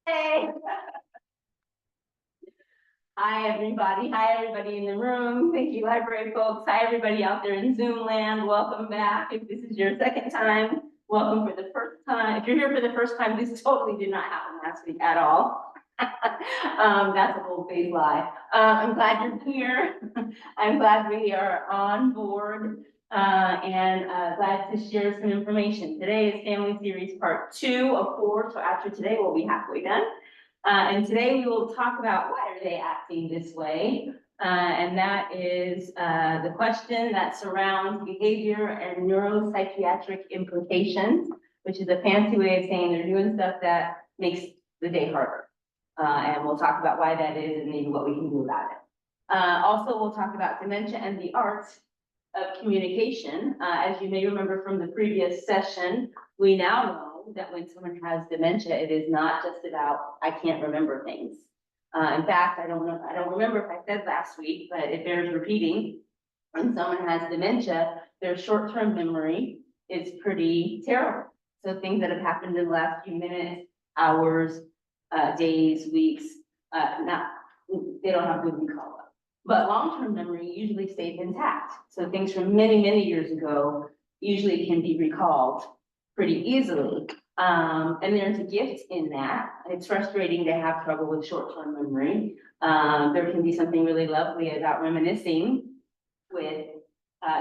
Hey. Hi, everybody. Hi, everybody in the room. Thank you, library folks. Hi, everybody out there in Zoom land. Welcome back. If this is your second time, welcome for the first time. If you're here for the first time, this totally did not happen last week at all. That's a whole big lie. I'm glad you're here. I'm glad we are on board and glad to share some information. Today is Family Series Part 2 of 4, so after today, we'll be halfway done. And today we will talk about why are they acting this way? And that is the question that surrounds behavior and neuropsychiatric implications, which is a fancy way of saying they're doing stuff that makes the day harder. And we'll talk about why that is and maybe what we can do about it. Also, we'll talk about dementia and the art of communication. As you may remember from the previous session, we now know that when someone has dementia, it is not just about, I can't remember things. In fact, I don't remember if I said last week, but it bears repeating. When someone has dementia, their short-term memory is pretty terrible. So things that have happened in the last few minutes, hours, days, weeks, they don't have good recall. But long-term memory usually stays intact. So things from many, many years ago usually can be recalled pretty easily. And there's a gift in that. It's frustrating to have trouble with short-term memory. There can be something really lovely about reminiscing with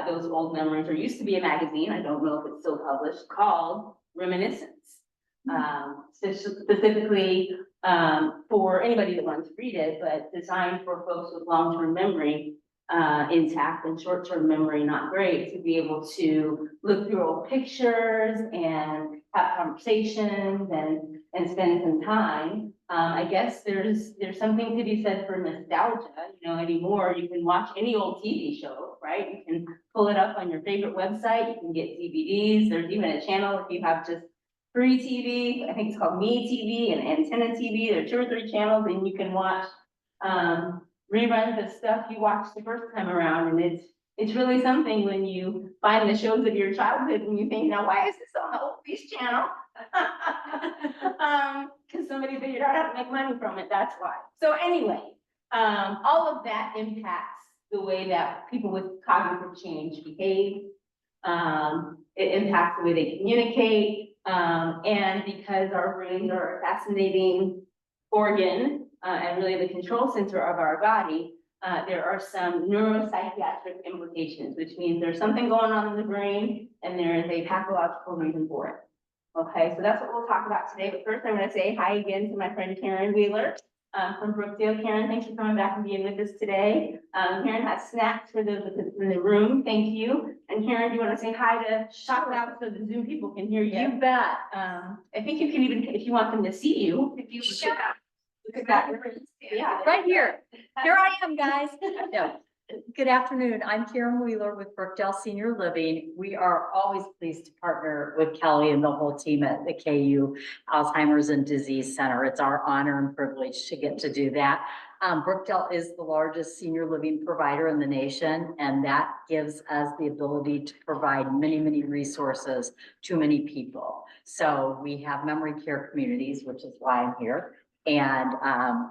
those old memories. There used to be a magazine, I don't know if it's still published, called Reminiscence. Specifically for anybody that wants to read it, but designed for folks with long-term memory intact and short-term memory not great, to be able to look through old pictures and have conversations and spend some time. I guess there's something to be said for nostalgia. You know, anymore you can watch any old TV show, right? You can pull it up on your favorite website. You can get DVDs. There's even a channel if you have just free TV. I think it's called Me TV and Antenna TV. There are 2 or 3 channels, and you can watch reruns of stuff you watched the first time around, and it's really something when you find the shows of your childhood and you think, now why is this on the Oldies channel? Because somebody figured out how to make money from it, that's why. So anyway, all of that impacts the way that people with cognitive change behave. It impacts the way they communicate, and because our brains are a fascinating organ, and really the control center of our body, there are some neuropsychiatric implications, which means there's something going on in the brain and there is a pathological reason for it. Okay, so that's what we'll talk about today. But first, I'm going to say hi again to my friend Karen Wheeler from Brookdale. Karen, thanks for coming back and being with us today. Karen has snacks for those in the room. Thank you. And Karen, do you want to say hi to shout out so the Zoom people can hear you? You bet. I think you can even, if you want them to see you, if you look at that. Yeah, Right here. Here I am, guys. No. Good afternoon. I'm Karen Wheeler with Brookdale Senior Living. We are always pleased to partner with Kelly and the whole team at the KU Alzheimer's and Disease Center. It's our honor and privilege to get to do that. Brookdale is the largest senior living provider in the nation, and that gives us the ability to provide many, many resources to many people. So we have memory care communities, which is why I'm here. And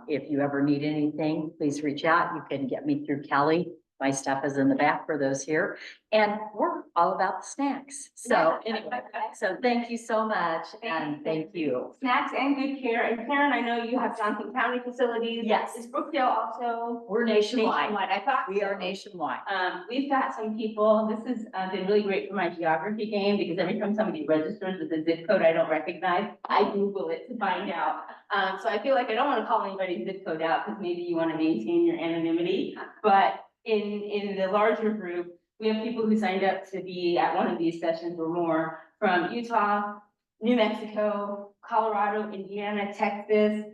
if you ever need anything, please reach out. You can get me through Kelly. My stuff is in the back for those here. And we're all about the snacks. So anyway, so thank you so much. And thank you. Snacks and good care. And Karen, I know you have Johnson County facilities. Yes. Is Brookdale also? We're nationwide. I thought We so. are nationwide. We've got some people, this has been really great for my geography game, because every time somebody registers with a zip code I don't recognize, I Google it to find out. So I feel like I don't want to call anybody's zip code out, because maybe you want to maintain your anonymity. But in the larger group, we have people who signed up to be at one of these sessions or more from Utah, New Mexico, Colorado, Indiana, Texas,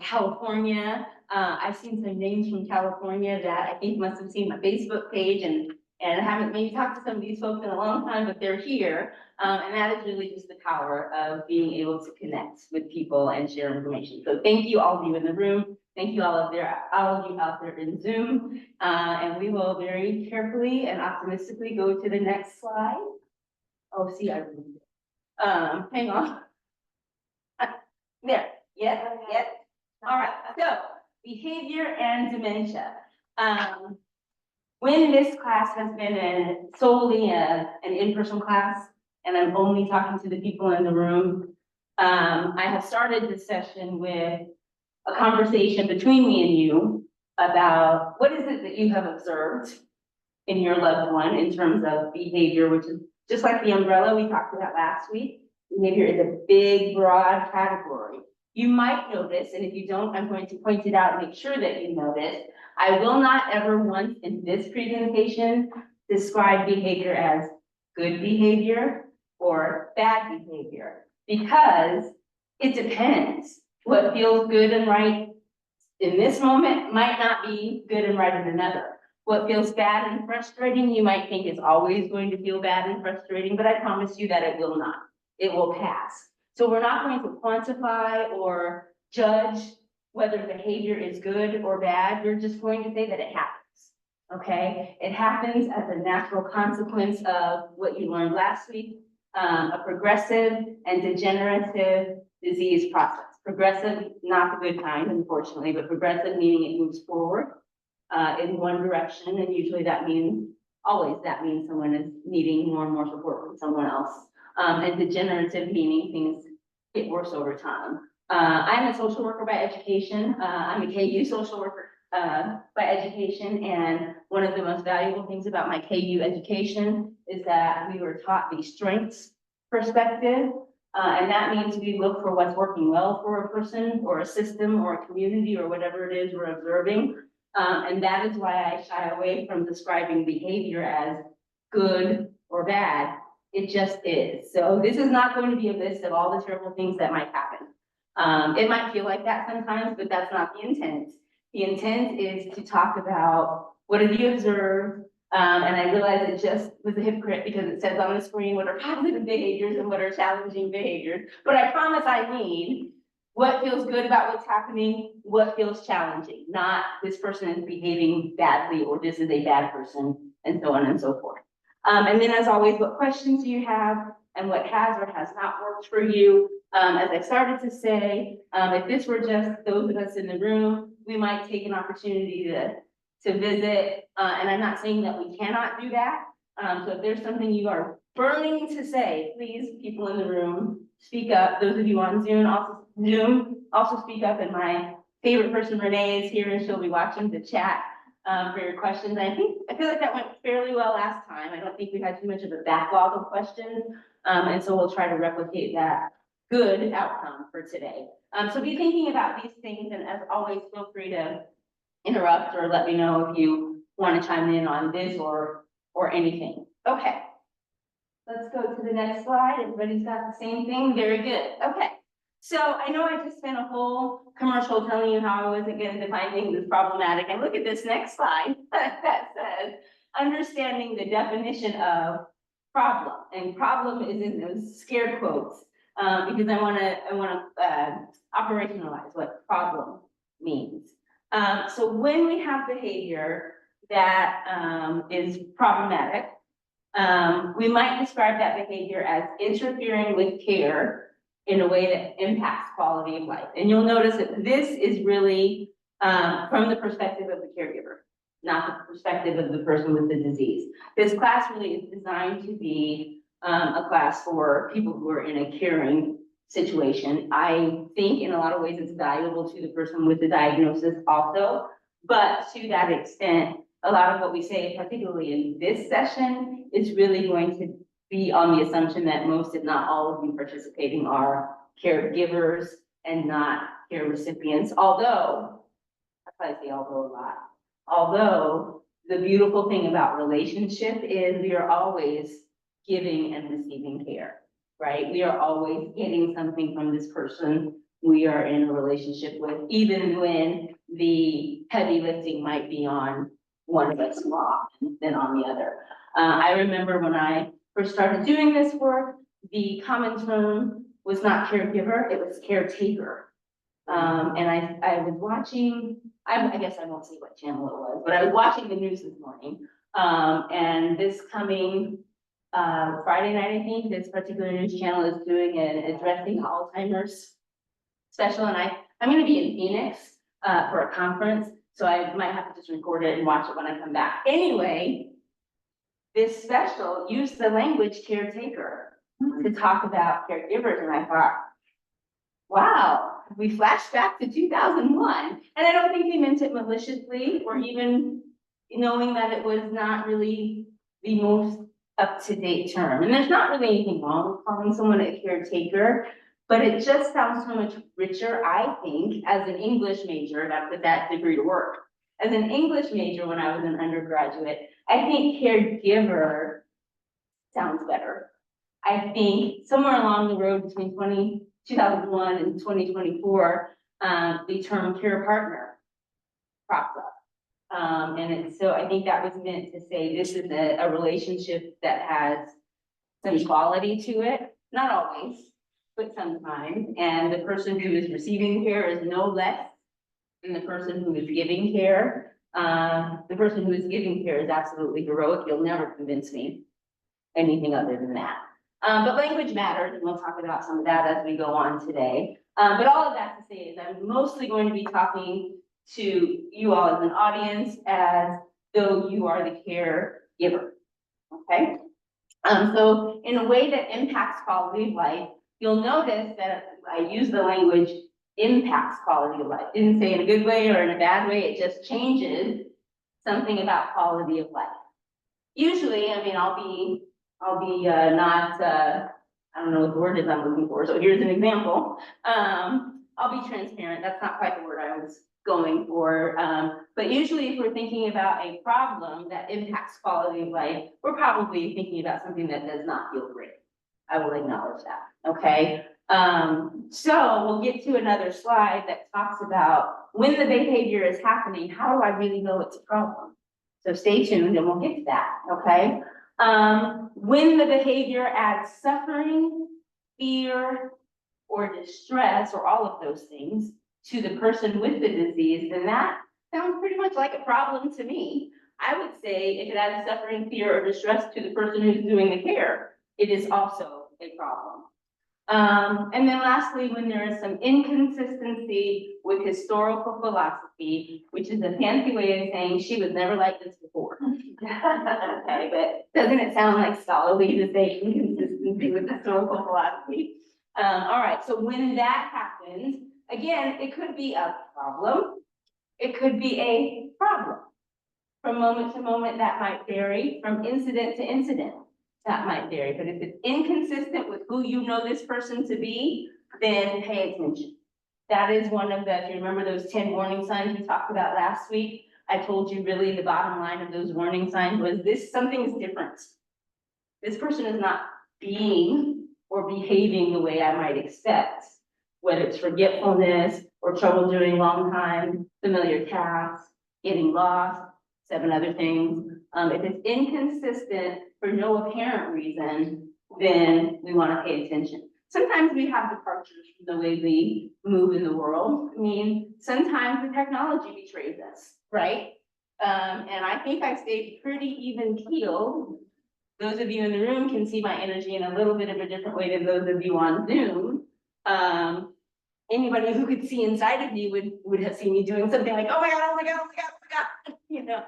California. I've seen some names from California that I think must have seen my Facebook page, and I haven't maybe talked to some of these folks in a long time, but they're here. And that is really just the power of being able to connect with people and share information. So thank you, all of you in the room. Thank you all of you out there in Zoom. And we will very carefully and optimistically go to the next slide. Oh, see, I removed it. Hang on. There. Yep. All right, so behavior and dementia. When this class has been solely an in-person class, and I'm only talking to the people in the room, I have started this session with a conversation between me and you about what is it that you have observed in your loved one in terms of behavior, which is just like the umbrella we talked about last week. Behavior is a big, broad category. You might notice, and if you don't, I'm going to point it out and make sure that you notice. I will not ever once in this presentation describe behavior as good behavior or bad behavior, because it depends. What feels good and right in this moment might not be good and right in another. What feels bad and frustrating, you might think is always going to feel bad and frustrating, but I promise you that it will not. It will pass. So we're not going to quantify or judge whether behavior is good or bad. We're just going to say that it happens. Okay? It happens as a natural consequence of what you learned last week, a progressive and degenerative disease process. Progressive, not the good kind, unfortunately, but progressive meaning it moves forward in one direction, and usually that means, always that means someone is needing more and more support from someone else. And degenerative meaning things get worse over time. I'm a social worker by education. I'm a KU social worker by education, and one of the most valuable things about my KU education is that we were taught the strengths perspective. And that means we look for what's working well for a person or a system or a community or whatever it is we're observing. And that is why I shy away from describing behavior as good or bad. It just is. So this is not going to be a list of all the terrible things that might happen. It might feel like that sometimes, but that's not the intent. The intent is to talk about what have you observed. And I realize it just was a hypocrite because it says on the screen what are positive behaviors and what are challenging behaviors. But I promise I mean what feels good about what's happening, what feels challenging, not this person is behaving badly or this is a bad person, and so on and so forth. And then as always, what questions do you have and what has or has not worked for you? As I started to say, if this were just those of us in the room, we might take an opportunity to visit, and I'm not saying that we cannot do that. So if there's something you are burning to say, please, people in the room, speak up. Those of you on Zoom, also speak up. And my favorite person, Renee, is here, and she'll be watching the chat for your questions. I feel like that went fairly well last time. I don't think we had too much of a backlog of questions, and so we'll try to replicate that good outcome for today. So be thinking about these things, and as always, feel free to interrupt or let me know if you want to chime in on this or anything. Okay. Let's go to the next slide. Everybody's got the same thing. Very good. Okay. So I know I just spent a whole commercial telling you how I wasn't going to define things as problematic. And look at this next slide that says, understanding the definition of problem. And problem is in those scared quotes because I want to operationalize what problem means. So when we have behavior that is problematic, we might describe that behavior as interfering with care in a way that impacts quality of life. And you'll notice that this is really from the perspective of the caregiver, not the perspective of the person with the disease. This class really is designed to be a class for people who are in a caring situation. I think in a lot of ways it's valuable to the person with the diagnosis also, but to that extent, a lot of what we say, particularly in this session, is really going to be on the assumption that most, if not all of you participating are caregivers and not care recipients, although, I probably say although a lot, although the beautiful thing about relationship is we are always giving and receiving care, right? We are always getting something from this person we are in a relationship with, even when the heavy lifting might be on one of us more often than on the other. I remember when I first started doing this work, the common term was not caregiver, it was caretaker. And I was watching, I guess I won't say what channel it was, but I was watching the news this morning. And this coming Friday night, I think, this particular news channel is doing an addressing Alzheimer's special, and I'm gonna be in Phoenix, for a conference, so I might have to just record it and watch it when I come back. Anyway, this special used the language caretaker to talk about caregivers, and I thought, wow, we flashed back to 2001, and I don't think they meant it maliciously or even knowing that it was not really the most up-to-date term. And there's not really anything wrong with calling someone a caretaker, but it just sounds so much richer, I think, as an English major, and I put that degree to work. As an English major when I was an undergraduate, I think caregiver sounds better. I think somewhere along the road between 2001 and 2024, the term care partner cropped up. So I think that was meant to say this is a relationship that has some quality to it, not always, but sometimes. And the person who is receiving care is no less than the person who is giving care. The person who is giving care is absolutely heroic. You'll never convince me anything other than that. But language matters, and we'll talk about some of that as we go on today. But all of that to say is I'm mostly going to be talking to you all as an audience as though you are the caregiver, okay? So in a way that impacts quality of life, you'll notice that I use the language impacts quality of life. Didn't say in a good way or in a bad way, it just changes something about quality of life. Usually, I mean, I'll be not, I don't know what the word is I'm looking for, so here's an example. I'll be transparent, that's not quite the word I was going for, but usually if we're thinking about a problem that impacts quality of life, we're probably thinking about something that does not feel great. I will acknowledge that, okay? So we'll get to another slide that talks about when the behavior is happening, how do I really know it's a problem? So stay tuned and we'll get to that, okay? When the behavior adds suffering, fear, or distress, or all of those things to the person with the disease, then that sounds pretty much like a problem to me. I would say if it adds suffering, fear, or distress to the person who's doing the care, it is also a problem. And then lastly, when there is some inconsistency with historical philosophy, which is a fancy way of saying she was never like this before. Okay, but doesn't it sound like scholarly to say inconsistency with historical philosophy? All right, so when that happens, again, it could be a problem. It could be a problem. From moment to moment, that might vary. From incident to incident, that might vary. But if it's inconsistent with who you know this person to be, then pay attention. That is one of the, if you remember those 10 warning signs we talked about last week, I told you really the bottom line of those warning signs was this, something's different. This person is not being or behaving the way I might expect, whether it's forgetfulness or trouble doing long time, familiar tasks, getting lost, 7 other things. If it's inconsistent for no apparent reason, then we want to pay attention. Sometimes we have departures from the way we move in the world. I mean, sometimes the technology betrays us, right? And I think I stayed pretty even keeled. Those of you in the room can see my energy in a little bit of a different way than those of you on Zoom. Anybody who could see inside of me would have seen me doing something like, oh my God, oh my God, oh my God, oh my God, you know.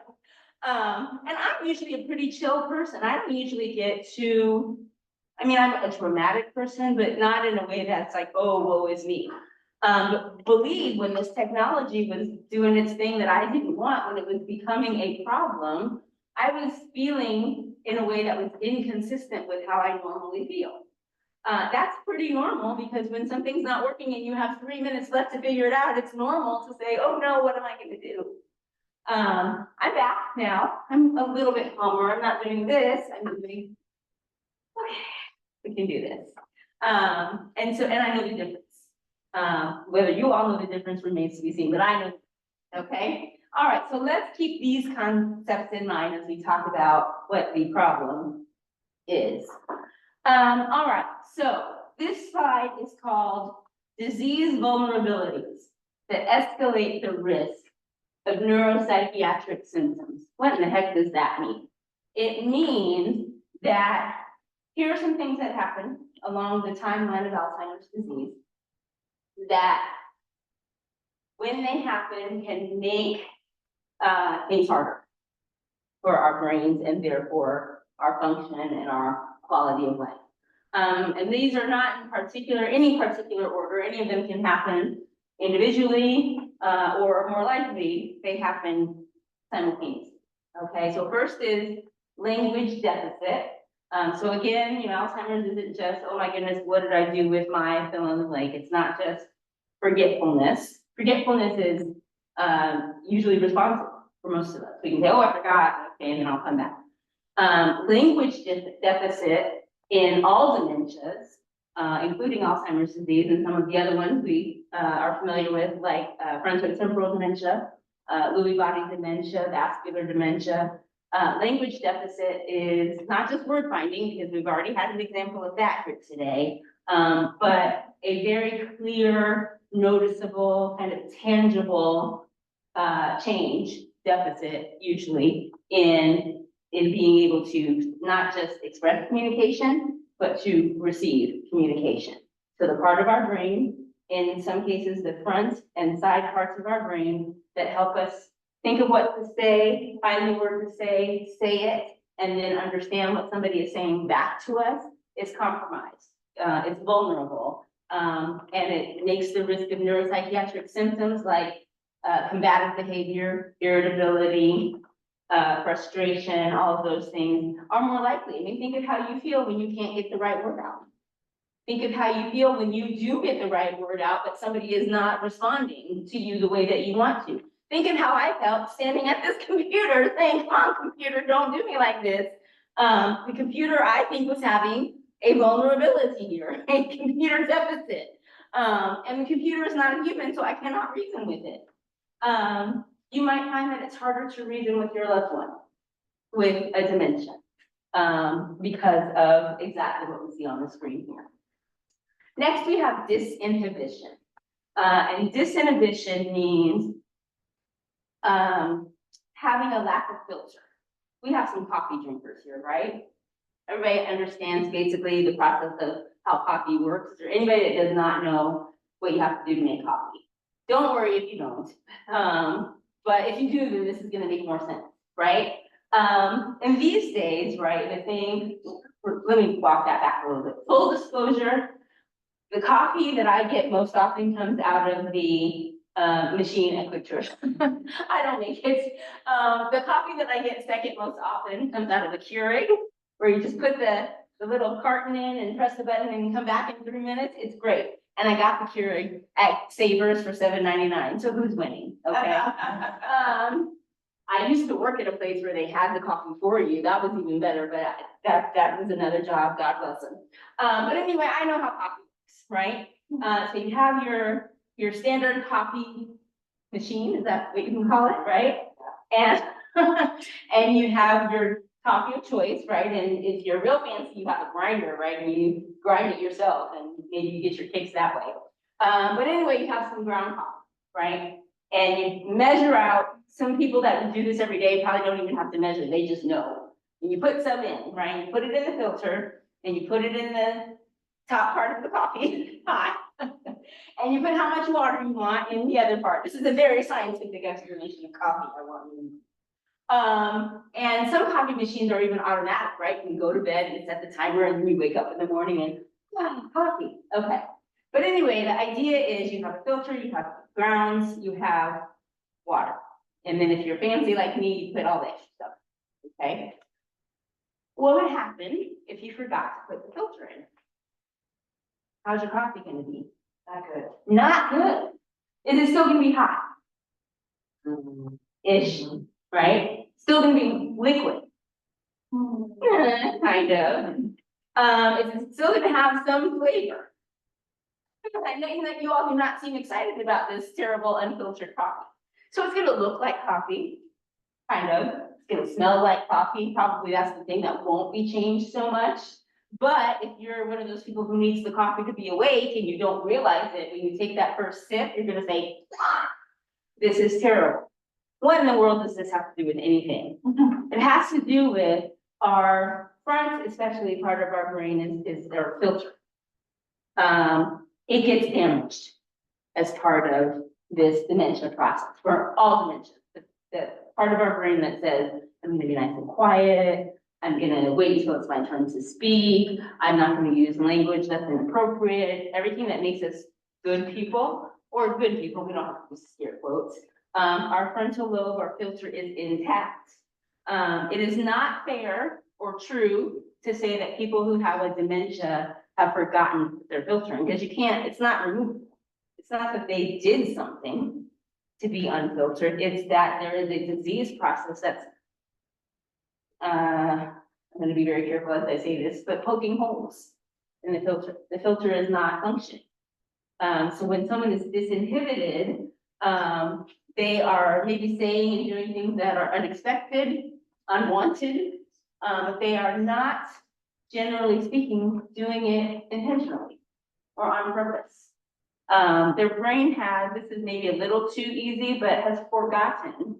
And I'm usually a pretty chill person. I don't usually get too, I mean, I'm a dramatic person, but not in a way that's like, oh, woe is me. But believe when this technology was doing its thing that I didn't want, when it was becoming a problem, I was feeling in a way that was inconsistent with how I normally feel. That's pretty normal because when something's not working and you have 3 minutes left to figure it out, it's normal to say, oh no, what am I gonna do? I'm back now. I'm a little bit calmer. I'm not doing this. I'm doing, okay, we can do this. And I know the difference. Whether you all know the difference remains to be seen, but I know, okay? All right, so let's keep these concepts in mind as we talk about what the problem is. All right, so this slide is called Disease Vulnerabilities that Escalate the Risk of Neuropsychiatric Symptoms. What in the heck does that mean? It means that here are some things that happen along the timeline of Alzheimer's disease that when they happen, can make things harder for our brains and therefore our function and our quality of life. And these are not in any particular order. Any of them can happen individually, or more likely, they happen simultaneously. Okay, so first is language deficit. So again, Alzheimer's isn't just, oh my goodness, what did I do with my fill in the blank? It's not just forgetfulness. Forgetfulness is usually responsible for most of us. We can say, oh, I forgot, okay, and then I'll come back. Language deficit in all dementias, including Alzheimer's disease and some of the other ones we are familiar with, like frontotemporal dementia, Lewy body dementia, vascular dementia. Language deficit is not just word finding, because we've already had an example of that here today, but a very clear, noticeable, kind of tangible change deficit, usually in being able to not just express communication, but to receive communication. So the part of our brain, in some cases, the front and side parts of our brain that help us think of what to say, find the word to say it, and then understand what somebody is saying back to us is compromised. It's vulnerable. And it makes the risk of neuropsychiatric symptoms like combative behavior, irritability, frustration, all of those things are more likely. I mean, think of how you feel when you can't get the right word out. Think of how you feel when you do get the right word out, but somebody is not responding to you the way that you want to. Think of how I felt standing at this computer saying, come on, computer, don't do me like this. The computer, I think, was having a vulnerability here, a computer deficit. And the computer is not a human, so I cannot reason with it. You might find that it's harder to reason with your loved one with a dementia, because of exactly what we see on the screen here. Next, we have disinhibition. And disinhibition means having a lack of filter. We have some coffee drinkers here, right? Everybody understands basically the process of how coffee works. Is there anybody that does not know what you have to do to make coffee? Don't worry if you don't. But if you do, then this is gonna make more sense, right? And these days, right, let me walk that back a little bit. Full disclosure, the coffee that I get most often comes out of the machine at Quick Trip. I don't make it. The coffee that I get second most often comes out of a Keurig, where you just put the little carton in and press the button and come back in 3 minutes. It's great. And I got the Keurig at Savers for $7.99. So who's winning? Okay. I used to work at a place where they had the coffee for you. That was even better, but that was another job. God bless them. But anyway, I know how coffee works, right? So you have your standard coffee machine, is that what you can call it, right? And and you have your coffee of choice, right? And if you're real fancy, you have a grinder, right? And you grind it yourself, and maybe you get your kicks that way. But anyway, you have some ground coffee, right? And you measure out. Some people that would do this every day probably don't even have to measure, they just know. And you put some in, right? You put it in the filter, and you put it in the top part of the coffee pot. And you put how much water you want in the other part. This is a very scientific explanation of coffee, I want you to know. And some coffee machines are even automatic, right? You go to bed and set the timer, and then you wake up in the morning and coffee. Okay. But anyway, the idea is you have a filter, you have grounds, you have water. And then if you're fancy like me, you put all the extra stuff. Okay. What would happen if you forgot to put the filter in? How's your coffee gonna be? Not good. Not good. Is it still gonna be hot? Ish, right? Still gonna be liquid. Kind of. Is it still gonna have some flavor? I know that you all do not seem excited about this terrible unfiltered coffee. So it's gonna look like coffee, kind of. It's gonna smell like coffee. Probably that's the thing that won't be changed so much. But if you're one of those people who needs the coffee to be awake and you don't realize it, when you take that first sip, you're gonna say, this is terrible. What in the world does this have to do with anything? It has to do with our front, especially part of our brain is our filter. It gets damaged as part of this dementia process for all dementia. The part of our brain that says, I'm gonna be nice and quiet, I'm gonna wait until it's my turn to speak, I'm not gonna use language that's inappropriate, everything that makes us good people, or good people, we don't have to use scare quotes. Our frontal lobe, our filter is intact. It is not fair or true to say that people who have a dementia have forgotten their filtering, because you can't, it's not removable. It's not that they did something to be unfiltered, it's that there is a disease process that's, I'm gonna be very careful as I say this, but poking holes in the filter is not functioning. So when someone is disinhibited, they are maybe saying and doing things that are unexpected, unwanted, but they are not, generally speaking, doing it intentionally or on purpose. Their brain has, this is maybe a little too easy, but has forgotten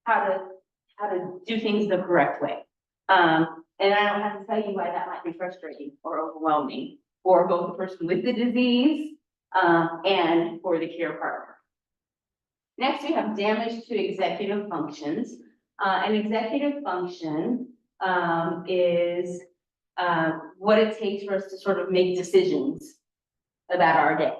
how to do things the correct way. And I don't have to tell you why that might be frustrating or overwhelming for both the person with the disease, and for the care partner. Next, we have damage to executive functions. An executive function, is, what it takes for us to sort of make decisions about our day.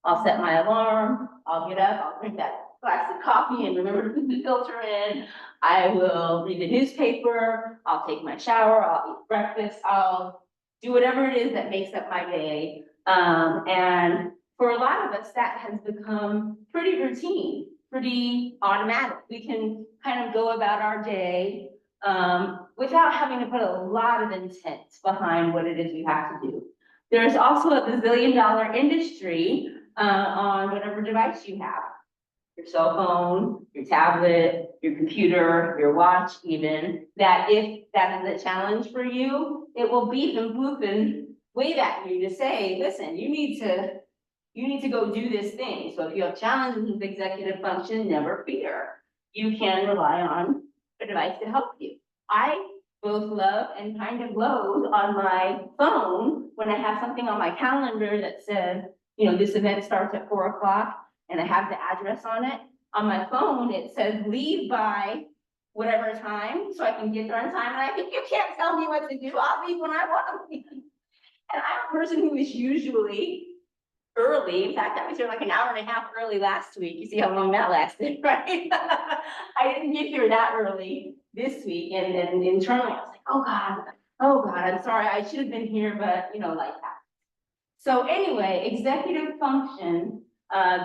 I'll set my alarm, I'll get up, I'll drink that glass of coffee and remember to put the filter in. I will read the newspaper, I'll take my shower, I'll eat breakfast, I'll do whatever it is that makes up my day. And for a lot of us, that has become pretty routine, pretty automatic. We can kind of go about our day without having to put a lot of intent behind what it is we have to do. There's also a bazillion-dollar industry on whatever device you have. Your cell phone, your tablet, your computer, your watch even, that if that is a challenge for you, it will beep and boop and wave at you to say, listen, you need to go do this thing. So if you have challenges with executive function, never fear. You can rely on a device to help you. I both love and kind of loathe on my phone when I have something on my calendar that says, you know, this event starts at 4 o'clock and I have the address on it. On my phone, it says leave by whatever time, so I can get there on time. And I think you can't tell me what to do. I'll leave when I want to leave. And I'm a person who is usually early. In fact, I was here like an hour and a half early last week. You see how long that lasted, right? I didn't get here that early this week. And then internally, I was like, oh God, I'm sorry. I should have been here, but you know, like that. So anyway, executive function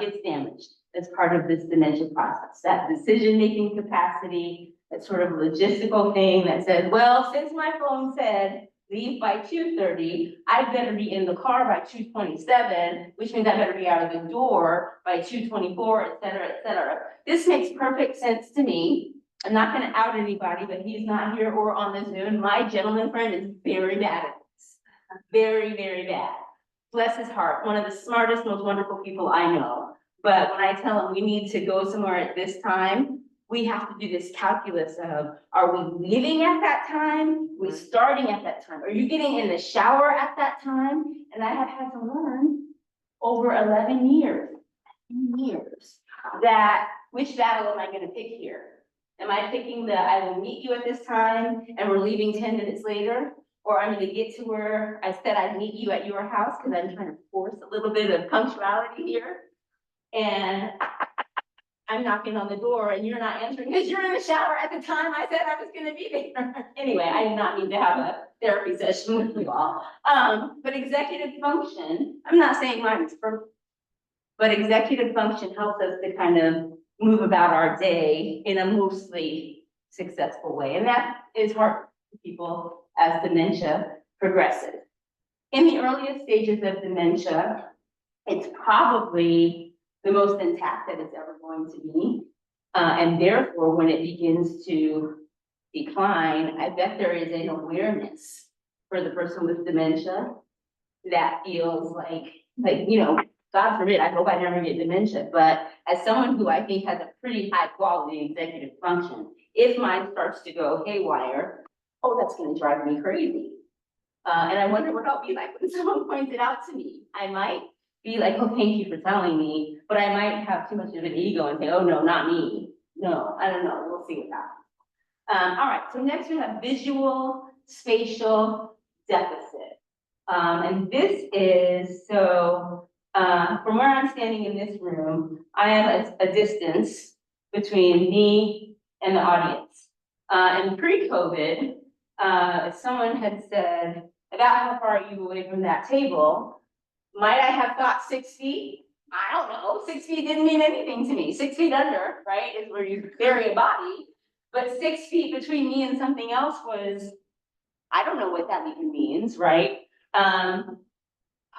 gets damaged as part of this dementia process. That decision-making capacity, that sort of logistical thing that says, well, since my phone said leave by 2:30, I better be in the car by 2:27, which means I better be out of the door by 2:24, et cetera, et cetera. This makes perfect sense to me. I'm not going to out anybody, but he's not here or on the Zoom. My gentleman friend is very bad at this. Very, very bad. Bless his heart, one of the smartest, most wonderful people I know. But when I tell him we need to go somewhere at this time, we have to do this calculus of, are we leaving at that time? Are we starting at that time? Are you getting in the shower at that time? And I have had to learn over 11 years, that which battle am I going to pick here? Am I picking the, I will meet you at this time and we're leaving 10 minutes later? Or I'm gonna get to where I said I'd meet you at your house, because I'm trying to force a little bit of punctuality here. And I'm knocking on the door and you're not answering because you're in the shower at the time I said I was gonna be there. Anyway, I did not need to have a therapy session with you all. But executive function, I'm not saying mine is perfect, but executive function helps us to kind of move about our day in a mostly successful way. And that is hard for people as dementia progresses. In the earliest stages of dementia, it's probably the most intact that it's ever going to be. And therefore, when it begins to decline, I bet there is an awareness for the person with dementia that feels like, you know, God forbid, I hope I never get dementia, but as someone who I think has a pretty high quality executive function, if mine starts to go haywire, oh, that's going to drive me crazy. And I wonder what I'll be like when someone points it out to me. I might be like, oh, thank you for telling me, but I might have too much of an ego and say, oh, no, not me. No, I don't know, we'll see what happens. All right, so next we have visual spatial deficit. And this is, so, from where I'm standing in this room, I have a distance between me and the audience. And pre-COVID, someone had said, about how far are you away from that table? Might I have thought 6 feet? I don't know, 6 feet didn't mean anything to me. 6 feet under, right, is where you bury a body. But 6 feet between me and something else was, I don't know what that even means, right?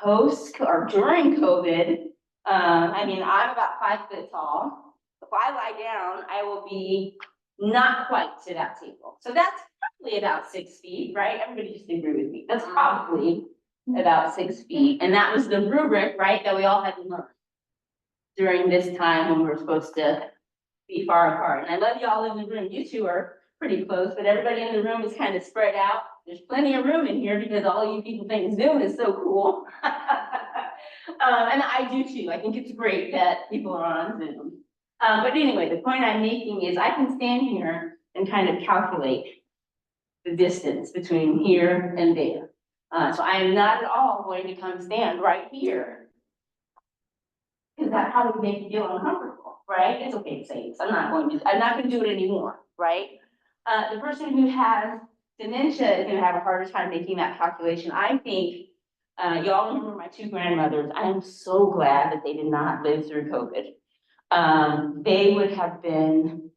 Post or during COVID, I mean, I'm about 5 foot tall. If I lie down, I will be not quite to that table. So that's probably about 6 feet, right? Everybody just agree with me. That's probably about 6 feet. And that was the rubric, right, that we all had to learn during this time when we were supposed to be far apart. And I love you all in the room. You two are pretty close, but everybody in the room is kind of spread out. There's plenty of room in here because all you people think Zoom is so cool. And I do too. I think it's great that people are on Zoom. But anyway, the point I'm making is I can stand here and kind of calculate the distance between here and there. So I am not at all going to come stand right here, because that probably would make you feel uncomfortable, right? It's okay to say this. I'm not going to do it anymore, right? The person who has dementia is going to have a harder time making that calculation. I think, y'all remember my 2 grandmothers. I am so glad that they did not live through COVID. They would have been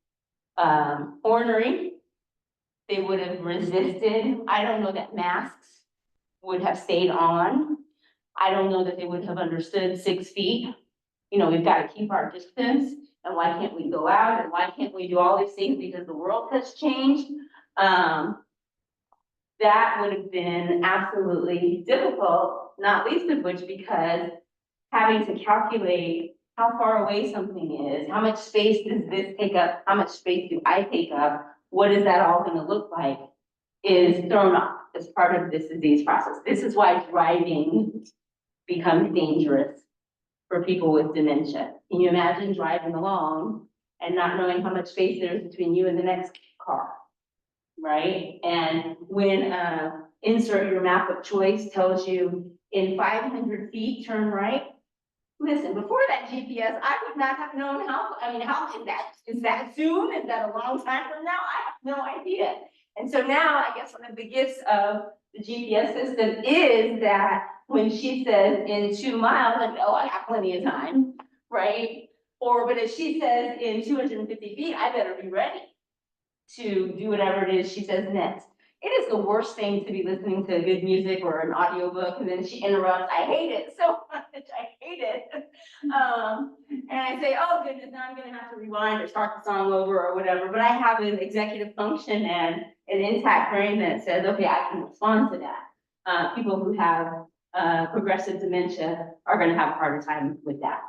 ornery. They would have resisted. I don't know that masks would have stayed on. I don't know that they would have understood 6 feet. You know, we've got to keep our distance, and why can't we go out, and why can't we do all these things because the world has changed? That would have been absolutely difficult, not least of which because having to calculate how far away something is, how much space does this take up, how much space do I take up, what is that all going to look like, is thrown off as part of this disease process. This is why driving becomes dangerous for people with dementia. Can you imagine driving along and not knowing how much space there is between you and the next car, right? And when insert your map of choice tells you in 500 feet, turn right. Listen, before that GPS, I would not have known how is that soon? Is that a long time from now? I have no idea. And so now I guess one of the gifts of the GPS system is that when she says in 2 miles, I know I have plenty of time, right? But if she says in 250 feet, I better be ready to do whatever it is she says next. It is the worst thing to be listening to good music or an audiobook and then she interrupts. I hate it so much. I hate it. And I say, oh goodness, now I'm gonna have to rewind or start the song over or whatever. But I have an executive function and an intact brain that says, okay, I can respond to that. People who have progressive dementia are going to have a harder time with that.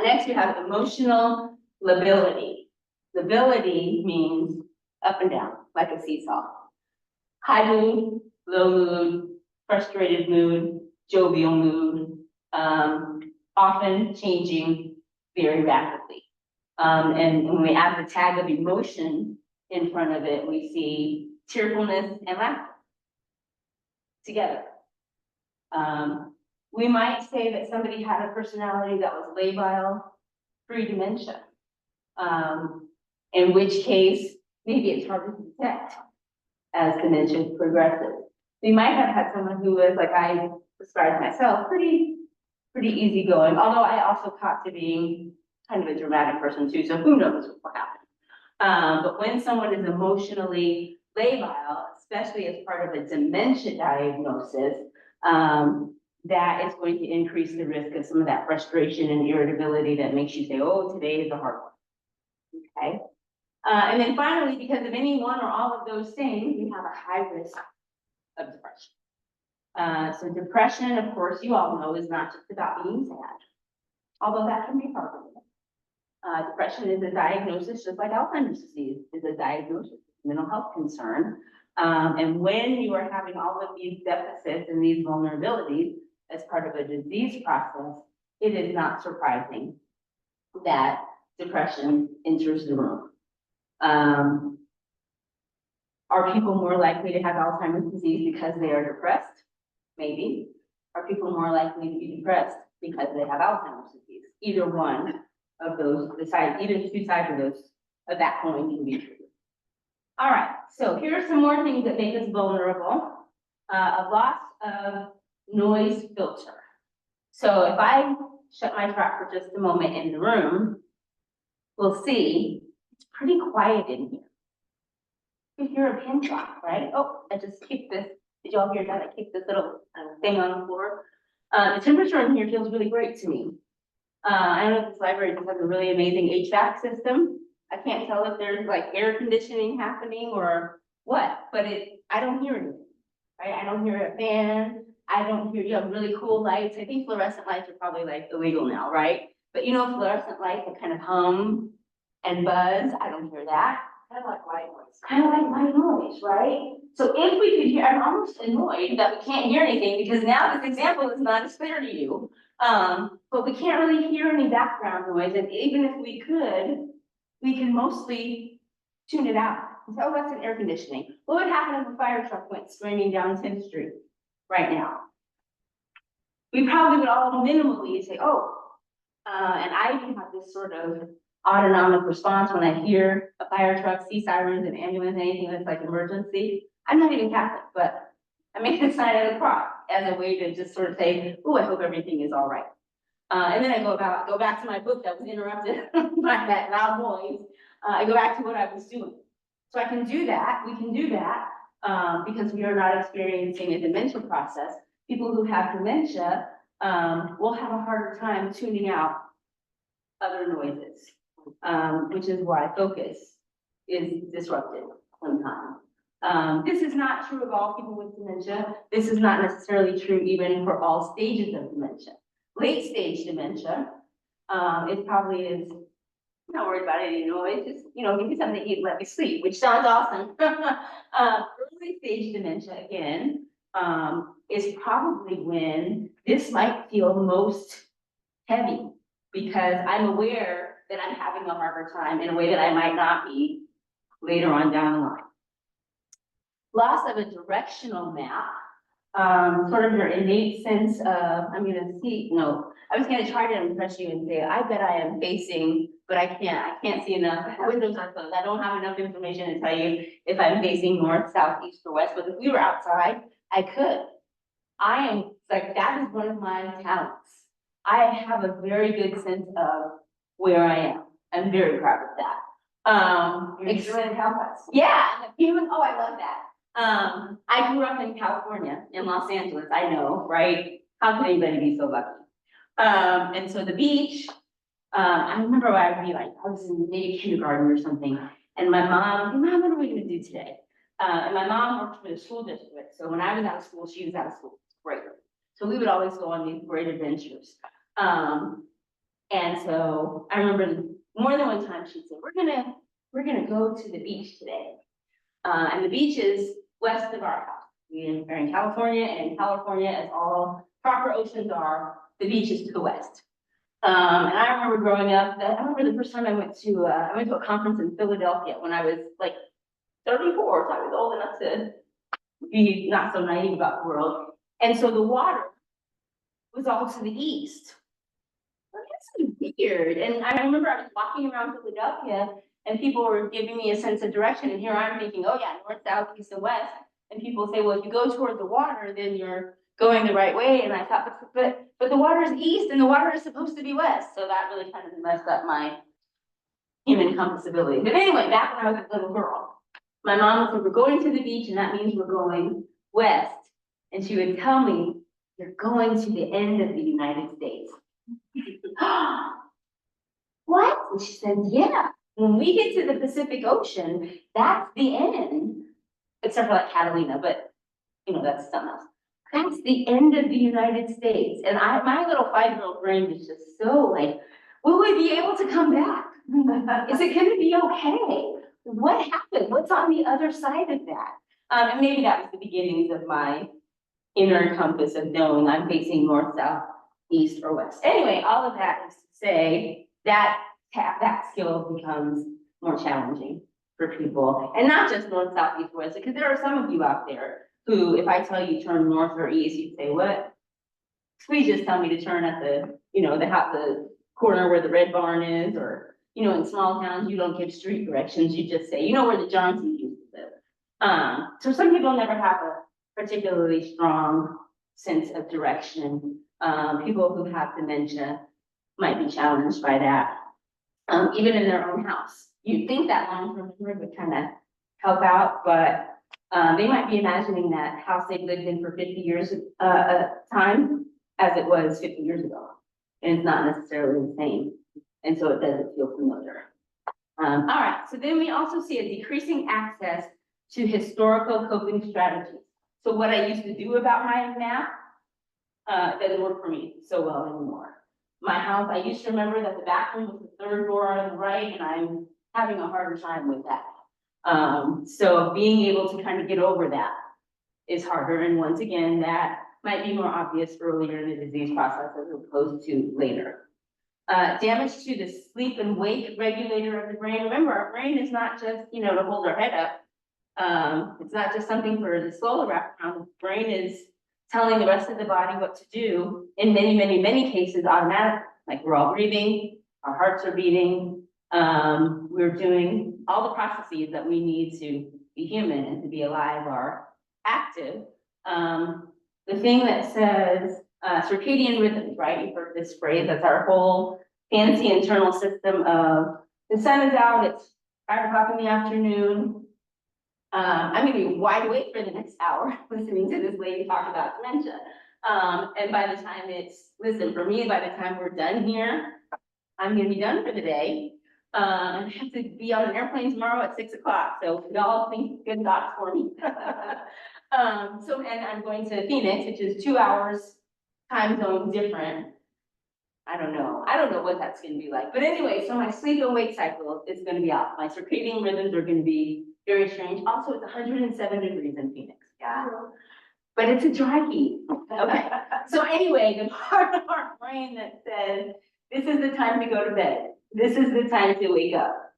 Next, we have emotional lability. Lability means up and down, like a seesaw. High mood, low mood, frustrated mood, jovial mood, often changing very rapidly. And when we add the tag of emotion in front of it, we see cheerfulness and laughter together. We might say that somebody had a personality that was labile pre-dementia, in which case maybe it's hard to detect as dementia progresses. We might have had someone who was, like I described myself, pretty easygoing, although I also caught to being kind of a dramatic person too, so who knows what will happen. But when someone is emotionally labile, especially as part of a dementia diagnosis, that is going to increase the risk of some of that frustration and irritability that makes you say, oh, today is a hard one, okay? And then finally, because of any one or all of those things, we have a high risk of depression. So depression, of course, you all know, is not just about being sad, although that can be part of it. Depression is a diagnosis, just like Alzheimer's disease is a diagnosis, mental health concern. And when you are having all of these deficits and these vulnerabilities, as part of a disease process, it is not surprising that depression enters the room. Are people more likely to have Alzheimer's disease because they are depressed? Maybe. Are people more likely to be depressed because they have Alzheimer's disease? Either one of those, either two sides of that coin can be true. All right, so here are some more things that make us vulnerable. A loss of noise filter. So if I shut my trap for just a moment in the room, we'll see it's pretty quiet in here. You hear a pin drop, right? Oh, I just kicked this. Did y'all hear that? I kicked this little thing on the floor. The temperature in here feels really great to me. I don't know if this library just has a really amazing HVAC system. I can't tell if there's like air conditioning happening or what, but I don't hear anything, right? I don't hear a fan. I don't hear, you have really cool lights. I think fluorescent lights are probably like illegal now, right? But you know, fluorescent lights that kind of hum and buzz. I don't hear that. Kind of like white noise. Kind of like white noise, right? So if we could hear, I'm almost annoyed that we can't hear anything because now this example is not as clear to you. But we can't really hear any background noise, and even if we could, we can mostly tune it out. So, oh, that's an air conditioning. What would happen if a fire truck went screaming down 10th Street right now? We probably would all minimally say, oh, and I even have this sort of autonomic response when I hear a fire truck, see sirens and ambulance, anything that's like emergency. I'm not even Catholic, but I made a sign of the cross as a way to just sort of say, oh, I hope everything is all right. And then I go back to my book that was interrupted by that loud noise. I go back to what I was doing. So I can do that, we can do that, because we are not experiencing a dementia process. People who have dementia will have a harder time tuning out other noises, which is why focus is disrupted sometimes. This is not true of all people with dementia. This is not necessarily true even for all stages of dementia. Late stage dementia, it probably is, I'm not worried about any noise, just, you know, give me something to eat, let me sleep, which sounds awesome. Early stage dementia, again, is probably when this might feel most heavy because I'm aware that I'm having a harder time in a way that I might not be later on down the line. Loss of a directional map, sort of your innate sense of, I was gonna try to impress you and say, I bet I am facing, but I can't see enough. Windows are closed. I don't have enough information to tell you if I'm facing north, south, east, or west, but if we were outside, I could. I am, like, that is one of my talents. I have a very good sense of where I am. I'm very proud of that. You're doing help us. Yeah, even, oh, I love that. I grew up in California, in Los Angeles, I know, right? How could anybody be so lucky? And so the beach, I remember I would be like, I was in maybe kindergarten or something, and my mom, hey, Mom, what are we gonna do today? And my mom worked for the school district, so when I was out of school, she was out of school, great. So we would always go on these great adventures. And so I remember more than one time she'd say, we're gonna go to the beach today. And the beach is west of our house. We are in California, and in California, as all proper oceans are, the beach is to the west. And I remember growing up, I remember the first time I went to a conference in Philadelphia when I was like 34, so I was old enough to be not so naive about the world. And so the water was all to the east. Well, that's weird. And I remember I was walking around Philadelphia and people were giving me a sense of direction. And here I'm thinking, oh yeah, north, south, east, and west. And people say, well, if you go toward the water, then you're going the right way. And I thought, but the water is east and the water is supposed to be west. So that really kind of messed up my human compass ability. But anyway, back when I was a little girl, my mom said, we're going to the beach and that means we're going west. And she would tell me, you're going to the end of the United States. What? And she said, yeah. When we get to the Pacific Ocean, that's the end, except for like Catalina, but you know, that's something else. That's the end of the United States. And my little 5-year-old brain was just so like, will we be able to come back? Is it gonna be okay? What happened? What's on the other side of that? And maybe that was the beginnings of my inner compass of knowing I'm facing north, south, east, or west. Anyway, all of that is to say that that skill becomes more challenging for people. And not just north, south, east, west, because there are some of you out there who, if I tell you turn north or east, you'd say, what? Please just tell me to turn at the, the corner where the red barn is, or, in small towns, you don't give street directions, you just say, where the Johnsons used to live. So some people never have a particularly strong sense of direction. People who have dementia might be challenged by that, even in their own house. You'd think that long-term memory would kind of help out, but they might be imagining that house they've lived in for 50 years time as it was 50 years ago. And it's not necessarily the same. And so it doesn't feel familiar. All right, so then we also see a decreasing access to historical coping strategies. So what I used to do about my map doesn't work for me so well anymore. My house, I used to remember that the bathroom was the third door on the right, and I'm having a harder time with that. So being able to kind of get over that is harder. And once again, that might be more obvious earlier in the disease process as opposed to later. Damage to the sleep and wake regulator of the brain. Remember, our brain is not just, to hold our head up. It's not just something for the soul to wrap around. The brain is telling the rest of the body what to do in many, many, many cases automatically. Like we're all breathing, our hearts are beating, we're doing all the processes that we need to be human and to be alive are active. The thing that says circadian rhythms, right? You've heard this phrase, that's our whole fancy internal system of the sun is out, it's 5 o'clock in the afternoon. I'm gonna be wide awake for the next hour listening to this lady talk about dementia. And by the time for me, by the time we're done here, I'm gonna be done for the day. I have to be on an airplane tomorrow at 6 o'clock, so y'all think good thoughts for me. And I'm going to Phoenix, which is 2 hours time zone different. I don't know what that's gonna be like, but anyway, so my sleep and wake cycle is gonna be off. My circadian rhythms are gonna be very strange. Also, it's 107 degrees in Phoenix, yeah. But it's a dry heat, okay? So anyway, the part of our brain that says, this is the time to go to bed. This is the time to wake up.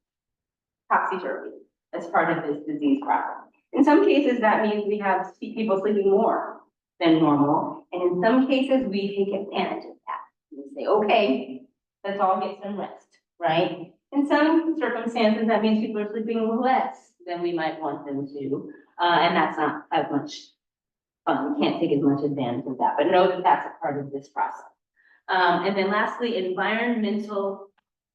Topsy-turvy as part of this disease process. In some cases, that means we have people sleeping more than normal. And in some cases, we take advantage of that. We say, okay, let's all get some rest, right? In some circumstances, that means people are sleeping less than we might want them to. And that's not as much fun. We can't take as much advantage of that, but know that that's a part of this process. And then lastly, environmental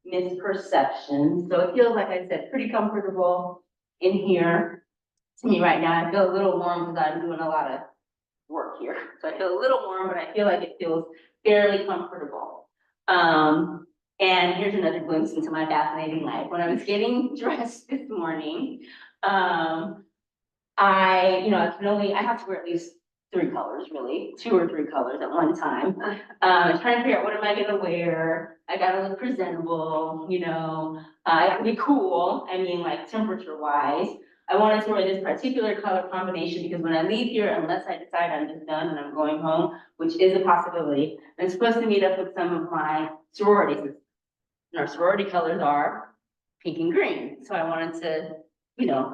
misperception. So it feels, like I said, pretty comfortable in here to me right now. I feel a little warm because I'm doing a lot of work here. So I feel a little warm, but I feel like it feels fairly comfortable. And here's another glimpse into my fascinating life. When I was getting dressed this morning, I have to wear at least 3 colors, really, 2 or 3 colors at one time. I was trying to figure out what am I gonna wear. I gotta look presentable, I gotta be cool. I mean, like temperature wise. I wanted to wear this particular color combination because when I leave here, unless I decide I'm just done and I'm going home, which is a possibility, I'm supposed to meet up with some of my sororities. And our sorority colors are pink and green. So I wanted to,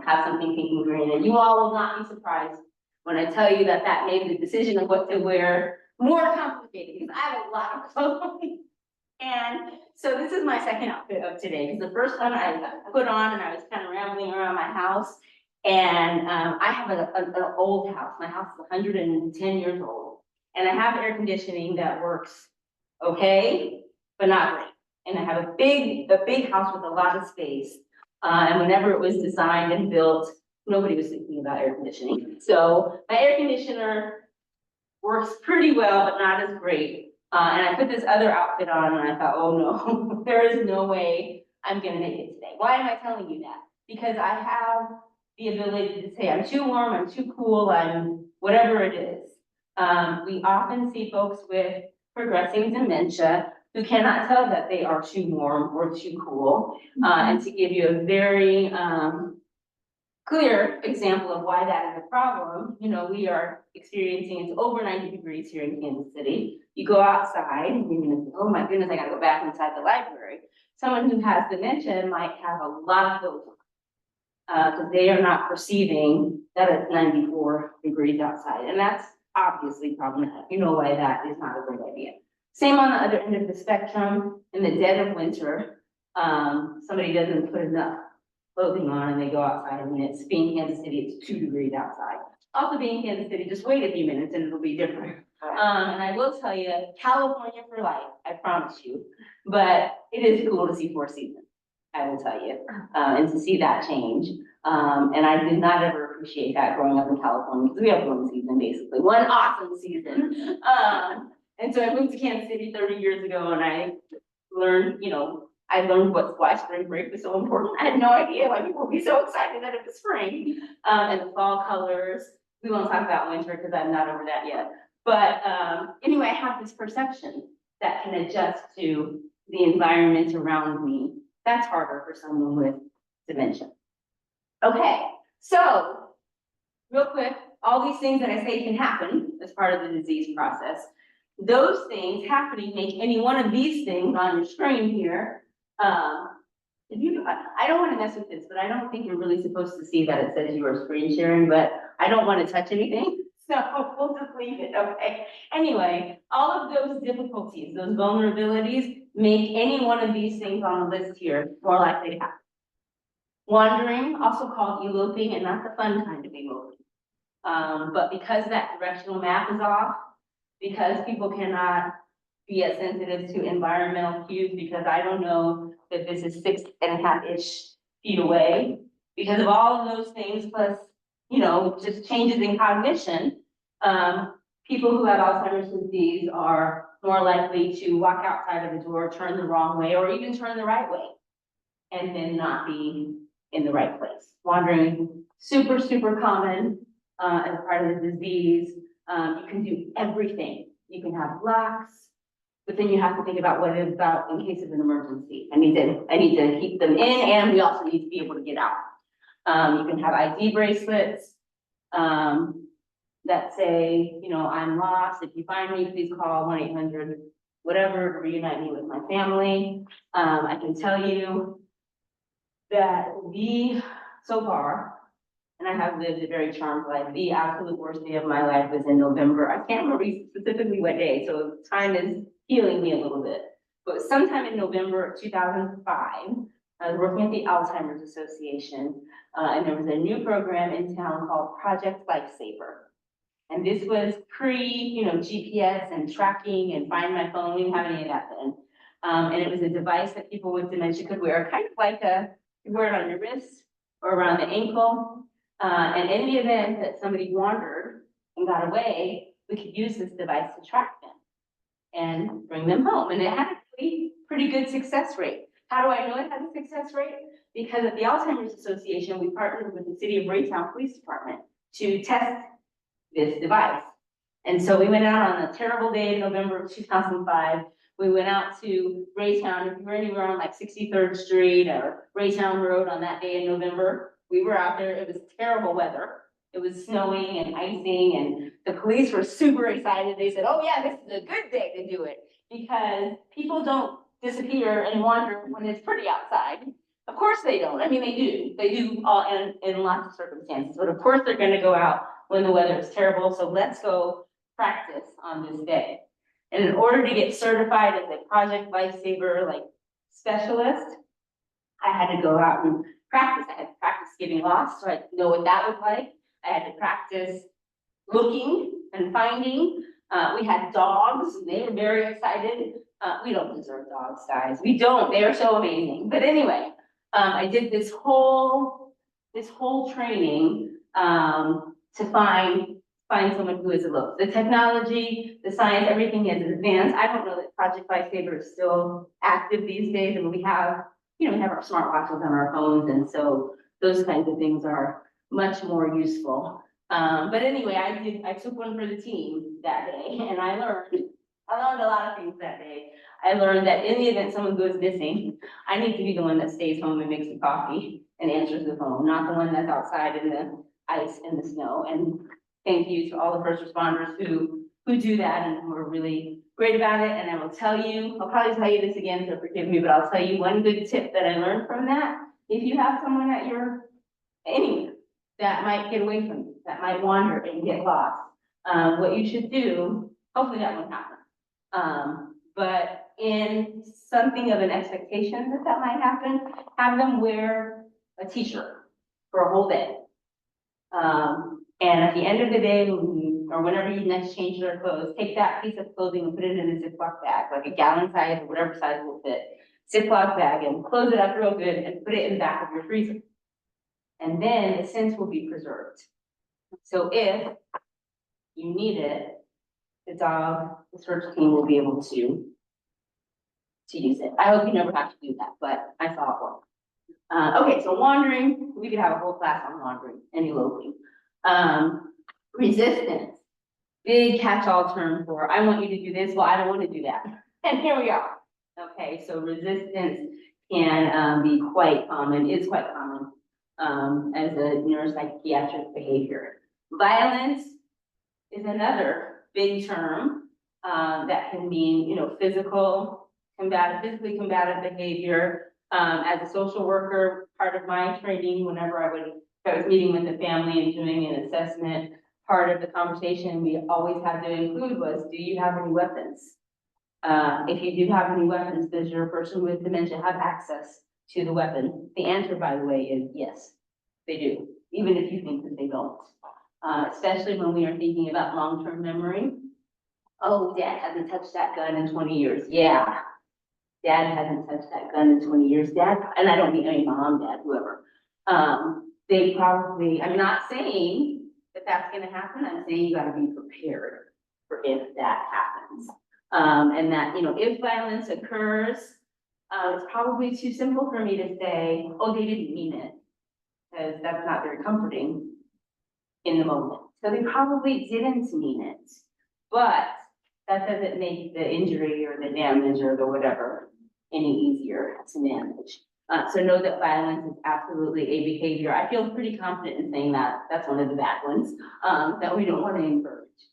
have something pink and green. And you all will not be surprised when I tell you that that made the decision of what to wear more complicated because I have a lot of clothing. And so this is my second outfit of today, because the first one I put on and I was kind of rambling around my house. And I have an old house. My house is 110 years old. And I have air conditioning that works okay, but not great. And I have a big house with a lot of space. And whenever it was designed and built, nobody was thinking about air conditioning. So my air conditioner works pretty well, but not as great. And I put this other outfit on and I thought, oh no, there is no way I'm gonna make it today. Why am I telling you that? Because I have the ability to say, I'm too warm, I'm too cool, I'm whatever it is. We often see folks with progressing dementia who cannot tell that they are too warm or too cool. And to give you a very clear example of why that is a problem, you know, we are experiencing, it's over 90 degrees here in Kansas City. You go outside and you're gonna think, oh my goodness, I gotta go back inside the library. Someone who has dementia might have a lot of those. Because they are not perceiving that it's 94 degrees outside, and that's obviously problematic. You know why that is not a great idea. Same on the other end of the spectrum, in the dead of winter, somebody doesn't put enough clothing on and they go outside and it's being Kansas City, it's 2 degrees outside. Also being Kansas City, just wait a few minutes and it'll be different. And I will tell you, California for life, I promise you, but it is cool to see 4 seasons, I will tell you, and to see that change. And I did not ever appreciate that growing up in California, because we have 1 season, basically, 1 awesome season. And so I moved to Kansas City 30 years ago and I learned, you know, I learned why spring break was so important. I had no idea why people would be so excited that it was spring. And the fall colors, we won't talk about winter because I'm not over that yet. But anyway, I have this perception that can adjust to the environment around me. That's harder for someone with dementia. Okay, so real quick, all these things that I say can happen as part of the disease process. Those things happening make any one of these things on your screen here. I don't want to mess with this, but I don't think you're really supposed to see that it says you are screen sharing, but I don't want to touch anything. So we'll just leave it, okay? Anyway, all of those difficulties, those vulnerabilities, make any one of these things on the list here more likely to happen. Wandering, also called eloping, and not the fun kind of eloping. But because that directional map is off, because people cannot be as sensitive to environmental cues, because I don't know that this is 6.5-ish feet away, because of all of those things, plus, you know, just changes in cognition, people who have Alzheimer's disease are more likely to walk outside of the door, turn the wrong way, or even turn the right way, and then not be in the right place. Wandering, super, super common as part of the disease. You can do everything. You can have blocks, but then you have to think about what it is about in case of an emergency. I need to keep them in, and we also need to be able to get out. You can have ID bracelets that say, you know, I'm lost. If you find me, please call 1-800 whatever to reunite me with my family. I can tell you that so far, and I have lived a very charmed life, the absolute worst day of my life was in November. I can't remember specifically what day, so time is healing me a little bit. But sometime in November of 2005, I was working at the Alzheimer's Association, and there was a new program in town called Project Lifesaver. And this was GPS and tracking and Find My Phone. We didn't have any of that then. And it was a device that people with dementia could wear, kind of like you wear it on your wrist or around the ankle. And in the event that somebody wandered and got away, we could use this device to track them and bring them home. And it had a pretty good success rate. How do I know it had a success rate? Because at the Alzheimer's Association, we partnered with the City of Raytown Police Department to test this device. And so we went out on a terrible day in November of 2005. We went out to Raytown. If you were anywhere on like 63rd Street or Raytown Road on that day in November, we were out there. It was terrible weather. It was snowing and icing, and the police were super excited. They said, oh yeah, this is a good day to do it, because people don't disappear and wander when it's pretty outside. Of course they don't. I mean, they do. They do all in lots of circumstances, but of course they're going to go out when the weather is terrible. So let's go practice on this day. And in order to get certified as a Project Lifesaver specialist, I had to go out and practice. I had to practice getting lost, so I know what that was like. I had to practice looking and finding. We had dogs, and they were very excited. We don't deserve dogs, guys. We don't. They are so amazing. But anyway, I did this whole training to find someone who is eloped. The technology, the science, everything is advanced. I don't know that Project Lifesaver is still active these days, and we have our smartwatches on our phones, and so those kinds of things are much more useful. But anyway, I took one for the team that day, and I learned I learned a lot of things that day. I learned that in the event someone goes missing, I need to be the one that stays home and makes the coffee and answers the phone, not the one that's outside in the ice and the snow. And thank you to all the first responders who do that and who are really great about it. And I will tell you, I'll probably tell you this again, so forgive me, but I'll tell you one good tip that I learned from that. If you have someone at your, anywhere, that might get away from you, that might wander and get lost, what you should do, hopefully that won't happen. But in something of an expectation that that might happen, have them wear a t-shirt for a whole day. And at the end of the day, or whenever you next change their clothes, take that piece of clothing and put it in a Ziploc bag, like a gallon size or whatever size will fit. Ziploc bag and close it up real good and put it in the back of your freezer. And then the scent will be preserved. So if you need it, the dog, the search team will be able to use it. I hope you never have to do that, but I saw it once. Okay, so wandering, we could have a whole class on wandering and eloping. Resistance, big catch-all term for, I want you to do this, well, I don't want to do that. And here we are. Okay, so resistance can be quite common, is quite common as a neuropsychiatric behavior. Violence is another big term that can mean, you know, physically combative behavior. As a social worker, part of my training, whenever I was meeting with the family and doing an assessment, part of the conversation we always had to include was, do you have any weapons? If you do have any weapons, does your person with dementia have access to the weapon? The answer, by the way, is yes, they do, even if you think that they don't. Especially when we are thinking about long-term memory. Oh, dad hasn't touched that gun in 20 years. Yeah. Dad hasn't touched that gun in 20 years. Dad, and I don't mean any mom, dad, whoever. They probably, I'm not saying that that's gonna happen. I'm saying you gotta be prepared for if that happens. And that, you know, if violence occurs, it's probably too simple for me to say, oh, they didn't mean it. Because that's not very comforting in the moment. So they probably didn't mean it. But that doesn't make the injury or the damage or the whatever any easier to manage. So know that violence is absolutely a behavior. I feel pretty confident in saying that. That's one of the bad ones that we don't want to encourage.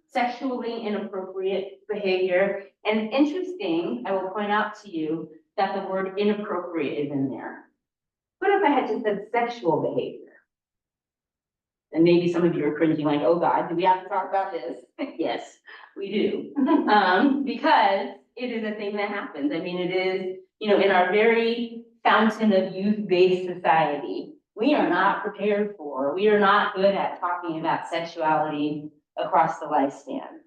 Sexually inappropriate behavior. And interesting, I will point out to you that the word inappropriate is in there. What if I had just said sexual behavior? And maybe some of you are cringing like, oh God, do we have to talk about this? Yes, we do. Because it is a thing that happens. I mean, it is, you know, in our very fountain of youth-based society, we are not prepared for, we are not good at talking about sexuality across the lifespan.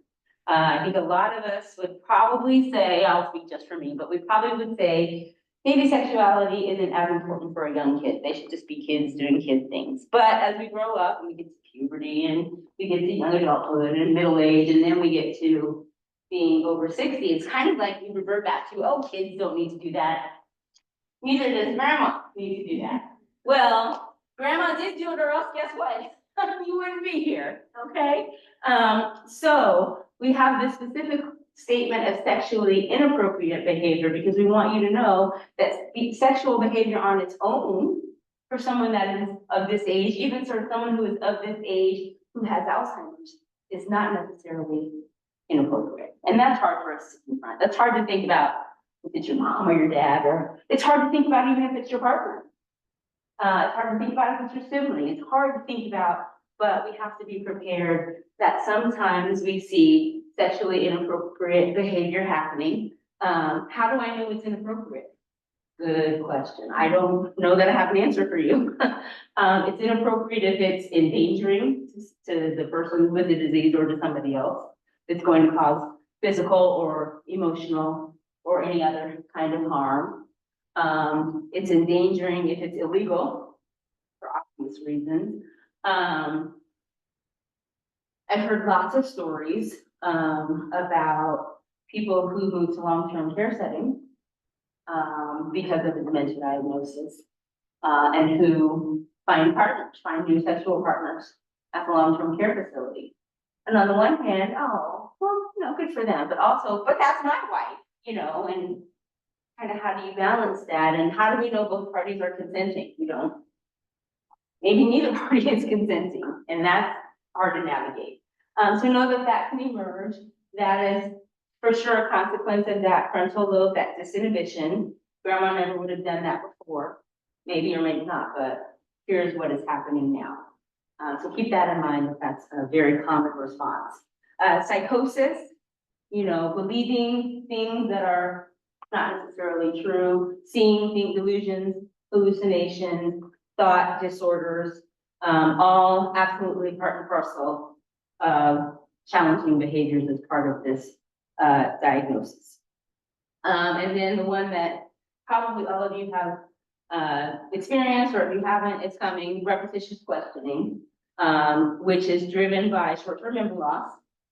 I think a lot of us would probably say, I'll speak just for me, but we probably would say, maybe sexuality isn't as important for a young kid. They should just be kids doing kid things. But as we grow up and we get to puberty and we get to young adulthood and middle age, and then we get to being over 60, it's kind of like we revert back to, oh, kids don't need to do that. Neither does grandma need to do that. Well, grandma did do it, or else guess what? You wouldn't be here, okay? So we have this specific statement of sexually inappropriate behavior because we want you to know that sexual behavior on its own for someone that is of this age, even sort of someone who is of this age who has Alzheimer's, is not necessarily inappropriate. And that's hard for us to confront. That's hard to think about if it's your mom or your dad, or it's hard to think about even if it's your partner. It's hard to think about if it's your sibling. It's hard to think about, but we have to be prepared that sometimes we see sexually inappropriate behavior happening. How do I know it's inappropriate? Good question. I don't know that I have an answer for you. It's inappropriate if it's endangering to the person with the disease or to somebody else. It's going to cause physical or emotional or any other kind of harm. It's endangering if it's illegal for obvious reasons. I've heard lots of stories about people who move to long-term care settings because of the dementia diagnosis, and who find partners, find new sexual partners at the long-term care facility. And on the one hand, oh, well, good for them, but also, but that's my wife, and kind of how do you balance that, and how do we know both parties are consenting? We don't. Maybe neither party is consenting, and that's hard to navigate. So know that that can emerge. That is for sure a consequence of that frontal lobe, that disinhibition. Grandma never would have done that before, maybe or maybe not, but here's what is happening now. So keep that in mind, that that's a very common response. Psychosis, believing things that are not necessarily true, seeing things, delusions, hallucinations, thought disorders, all absolutely part and parcel of challenging behaviors as part of this diagnosis. And then the one that probably all of you have experienced, or if you haven't, it's coming, repetitious questioning, which is driven by short-term memory loss.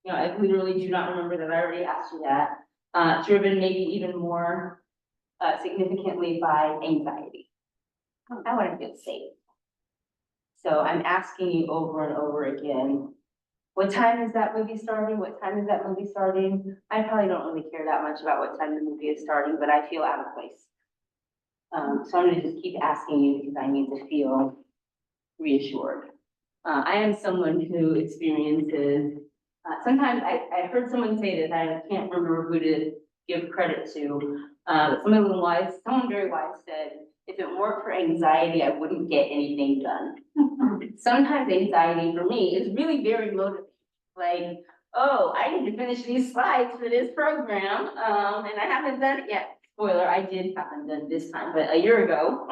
I literally do not remember that I already asked you that. Driven maybe even more significantly by anxiety. I want to feel safe. So I'm asking you over and over again, what time is that movie starting? What time is that movie starting? I probably don't really care that much about what time the movie is starting, but I feel out of place. So I'm gonna just keep asking you because I need to feel reassured. I am someone who experiences, sometimes I heard someone say this, I can't remember who to give credit to, but someone very wise said, if it weren't for anxiety, I wouldn't get anything done. Sometimes anxiety for me is really very motivating. Like, oh, I need to finish these slides for this program, and I haven't done it yet. Spoiler, I haven't done this time, but a year ago,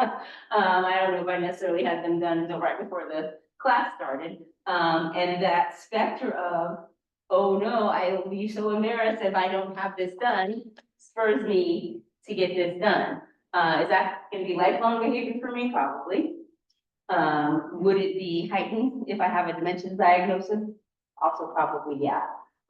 I don't know if I necessarily had them done until right before the class started. And that specter of, oh no, I will be so embarrassed if I don't have this done, spurs me to get this done. Is that gonna be lifelong behavior for me? Probably. Would it be heightened if I have a dementia diagnosis? Also probably, yeah.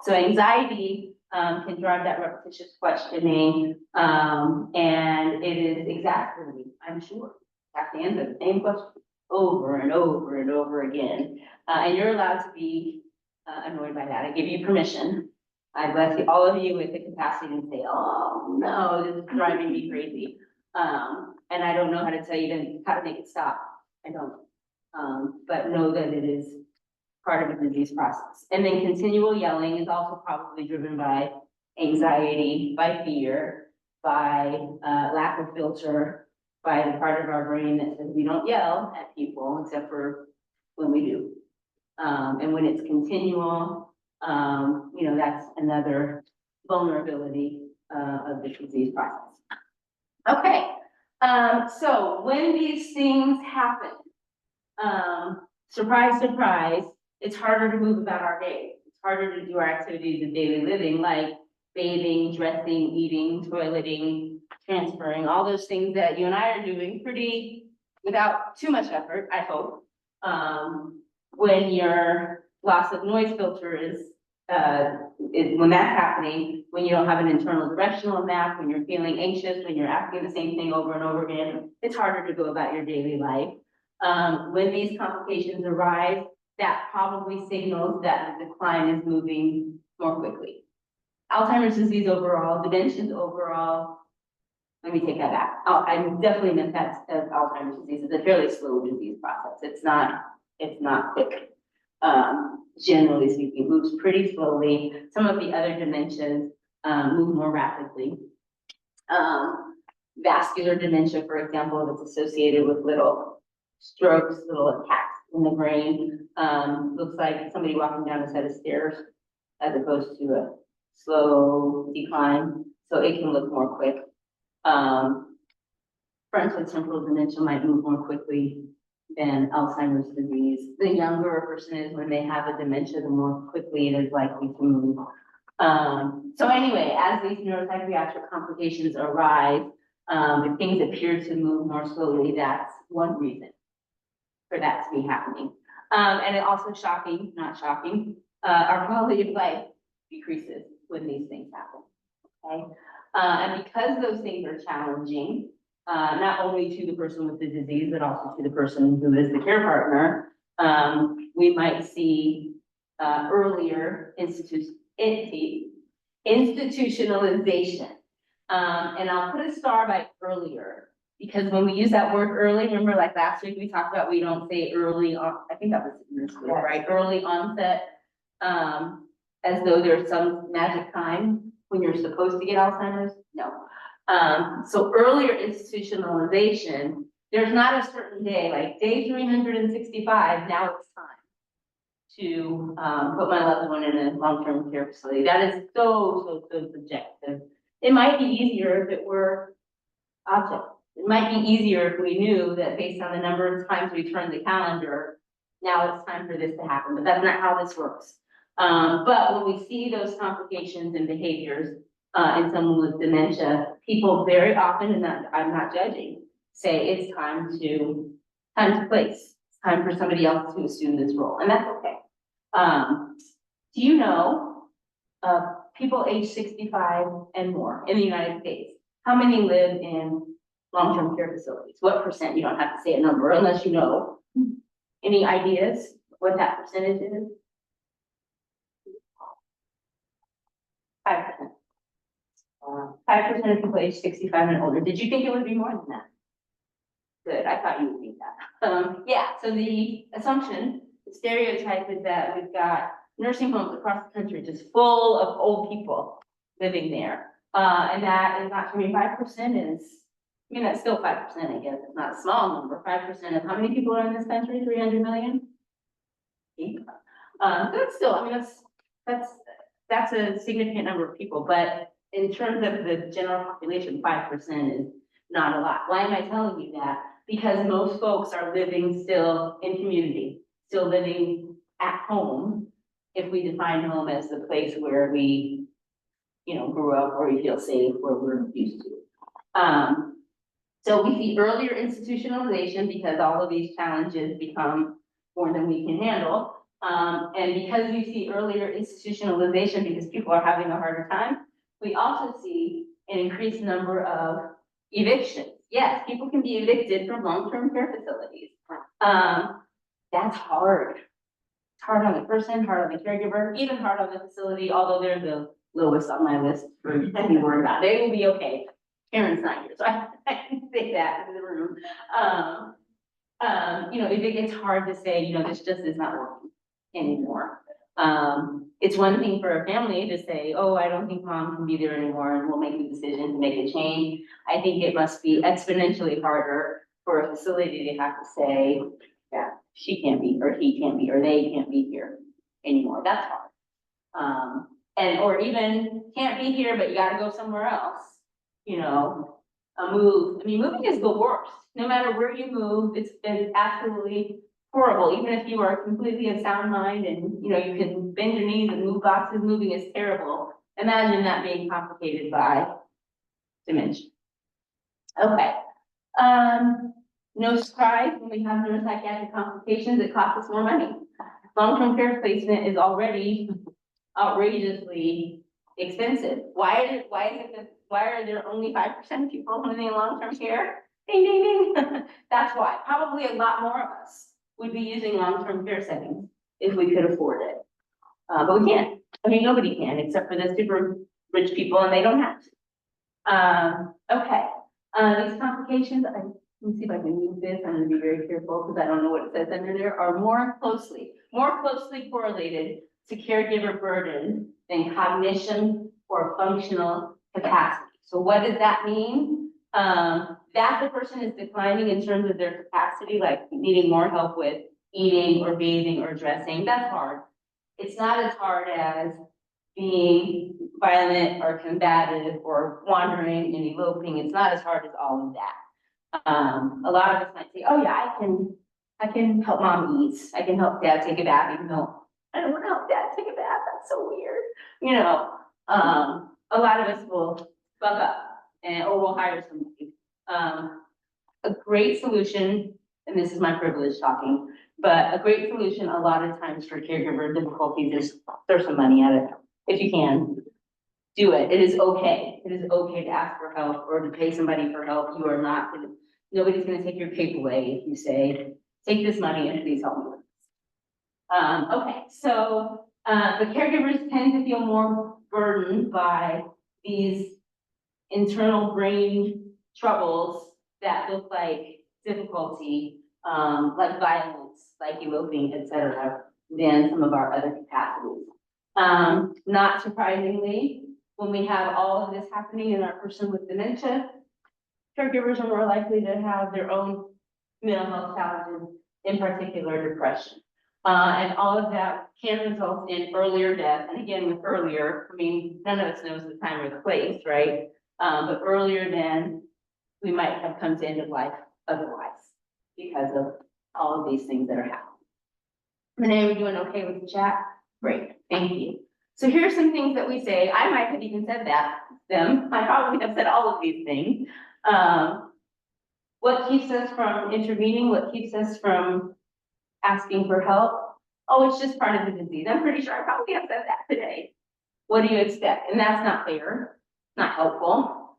So anxiety can drive that repetitious questioning, and it is exasperating, I'm sure. Have to answer the same question over and over and over again. And you're allowed to be annoyed by that. I give you permission. I bless you, all of you with the capacity to say, oh no, this is driving me crazy. And I don't know how to tell you how to make it stop. I don't. But know that it is part of a disease process. And then continual yelling is also probably driven by anxiety, by fear, by lack of filter, by the part of our brain that says we don't yell at people except for when we do. And when it's continual, that's another vulnerability of the disease process. Okay, so when these things happen, surprise, surprise, it's harder to move about our day. It's harder to do our activities of daily living, like bathing, dressing, eating, toileting, transferring, all those things that you and I are doing without too much effort, I hope. When your loss of noise filter when that's happening, when you don't have an internal directional map, when you're feeling anxious, when you're asking the same thing over and over again, it's harder to go about your daily life. When these complications arise, that probably signals that the decline is moving more quickly. Alzheimer's disease overall, dementia overall, let me take that back. I definitely meant that as Alzheimer's disease. It's a fairly slow disease process. It's not quick. Generally speaking, moves pretty slowly. Some of the other dementias move more rapidly. Vascular dementia, for example, that's associated with little strokes, little attacks in the brain, looks like somebody walking down a set of stairs as opposed to a slow decline. So it can look more quick. Frontotemporal dementia might move more quickly than Alzheimer's disease. The younger a person is when they have a dementia, the more quickly it is likely to move. So anyway, as these neuropsychiatric complications arise, if things appear to move more slowly, that's one reason for that to be happening. And it also shocking, not shocking, our quality of life decreases when these things happen, okay? And because those things are challenging, not only to the person with the disease, but also to the person who is the care partner, we might see earlier entity, institutionalization. And I'll put a star by earlier, because when we use that word early, remember like last week we talked about, we don't say early on, I think that was in this group, right? Early onset, as though there's some magic time when you're supposed to get Alzheimer's, no. So earlier institutionalization, there's not a certain day, like day 365, now it's time to put my loved one in a long-term care facility. That is so subjective. It might be easier if it were object. It might be easier if we knew that based on the number of times we turn the calendar, now it's time for this to happen, but that's not how this works. But when we see those complications and behaviors in someone with dementia, people very often, and I'm not judging, say it's time to place. It's time for somebody else to assume this role, and that's okay. Do you know people age 65 and more in the United States? How many live in long-term care facilities? What percent? You don't have to say a number unless you know. Any ideas what that percentage is? 5%. 5% of people age 65 and older. Did you think it would be more than that? Good, I thought you would think that. Yeah, so the assumption, the stereotype is that we've got nursing homes across the country just full of old people living there. And that is not, 5% is, I mean, that's still 5%, I guess. It's not a small number. 5% of how many people are in this country? 300 million? That's still, I mean, that's a significant number of people, but in terms of the general population, 5% is not a lot. Why am I telling you that? Because most folks are living still in community, still living at home, if we define home as the place where we, grew up, where we feel safe, where we're used to. So we see earlier institutionalization because all of these challenges become more than we can handle. And because we see earlier institutionalization because people are having a harder time, we also see an increased number of evictions. Yes, people can be evicted from long-term care facilities. That's hard. It's hard on the person, hard on the caregiver, even hard on the facility, although they're the lowest on my list for you to worry about. They will be okay. Karen's not here, so I can say that in the room. If it gets hard to say, this just is not working anymore. It's one thing for a family to say, oh, I don't think mom can be there anymore, and we'll make the decision to make a change. I think it must be exponentially harder for a facility to have to say, yeah, she can't be, or he can't be, or they can't be here anymore. That's hard. Or even can't be here, but you gotta go somewhere else. A move. I mean, moving is the worst. No matter where you move, it's absolutely horrible. Even if you are completely of sound mind and, you can bend your knees and move boxes, moving is terrible. Imagine that being complicated by dementia. Okay. No surprise, when we have neuropsychiatric complications, it costs us more money. Long-term care placement is already outrageously expensive. Why are there only 5% of people living in long-term care? Ding, ding, ding. That's why. Probably a lot more of us would be using long-term care settings if we could afford it. But we can't. I mean, nobody can except for the super rich people, and they don't have to. Okay. These complications, let me see if I can move this. I'm going to be very careful because I don't know what it says under there, are more closely correlated to caregiver burden than cognition or functional capacity. So what does that mean? That the person is declining in terms of their capacity, like needing more help with eating or bathing or dressing, that's hard. It's not as hard as being violent or combative or wandering and eloping. It's not as hard as all of that. A lot of us might say, oh yeah, I can help mom eat. I can help dad take a bath, even though I don't want to help dad take a bath. That's so weird. A lot of us will buck up or we'll hire somebody. A great solution, and this is my privilege talking, but a great solution a lot of times for caregiver difficulties is throw some money at it. If you can, do it. It is okay. It is okay to ask for help or to pay somebody for help. You are not, nobody's gonna take your cape away if you say, take this money and please help me with this. Okay, so The caregivers tend to feel more burdened by these internal brain troubles that look like difficulty, like violence, like eloping, et cetera, than some of our other capacities. Not surprisingly, when we have all of this happening in our person with dementia, caregivers are more likely to have their own mental health challenges, in particular depression. And all of that can result in earlier death. And again, with earlier, I mean, none of us knows the time or the place, right? But earlier than we might have come to end of life otherwise because of all of these things that are happening. Renee, are we doing okay with the chat? Great, thank you. So here's some things that we say. I might have even said that, them. I probably have said all of these things. What keeps us from intervening? What keeps us from asking for help? Oh, it's just part of the disease. I'm pretty sure I probably have said that today. What do you expect? And that's not fair, not helpful.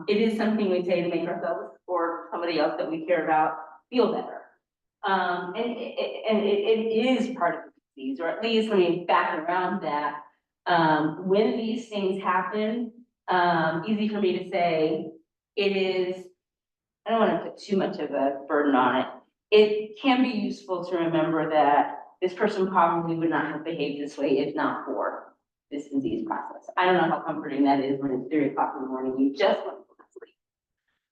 It is something we say to make ourselves or somebody else that we care about feel better. And it is part of the disease, or at least let me back around that. When these things happen, easy for me to say, it is, I don't want to put too much of a burden on it. It can be useful to remember that this person probably would not have behaved this way if not for this disease process. I don't know how comforting that is when it's 3 o'clock in the morning, you just want to go to sleep.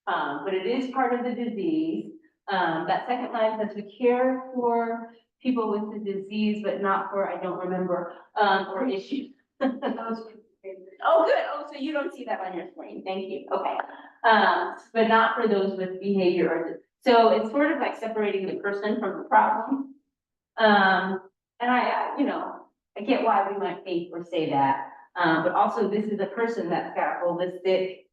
But it is part of the disease. That second line says we care for people with the disease, but not for, I don't remember, or issues. Oh, good. Oh, so you don't see that on your screen. Thank you. Okay. But not for those with behavior or, so it's sort of like separating the person from the problem. And you know, I get why we might think or say that. But also this is a person that's got a holistic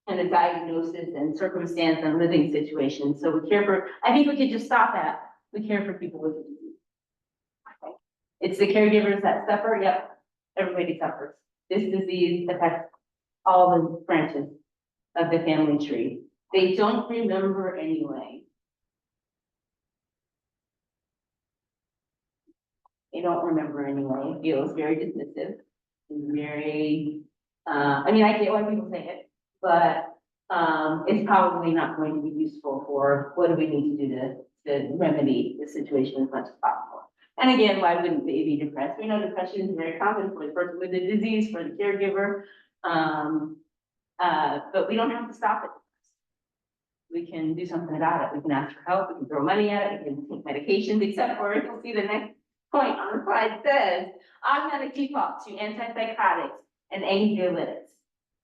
kind of diagnosis and circumstance and living situation. So we care for, I think we could just stop at, we care for people with the disease. Okay. It's the caregivers that suffer. Yep. Everybody suffers. This disease affects all the branches of the family tree. They don't remember anyway. They don't remember anyway. It feels very dismissive. Very, I mean, I get why people say it, but it's probably not going to be useful for what do we need to do to remedy the situation as much as possible. And again, why wouldn't they be depressed? We know depression is very common for the person with the disease, for the caregiver. But we don't have to stop it. We can do something about it. We can ask for help. We can throw money at it. We can take medications, except for, you'll see the next point on the slide says, automatic default to antipsychotics and anxiolytics.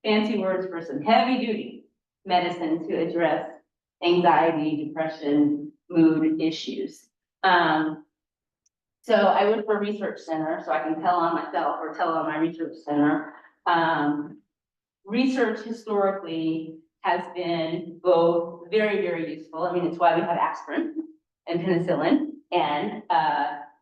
Fancy words for some heavy duty medicine to address anxiety, depression, mood issues. So I work for a research center, so I can tell on myself or tell on my research center. Research historically has been both very, very useful. I mean, it's why we have aspirin and penicillin and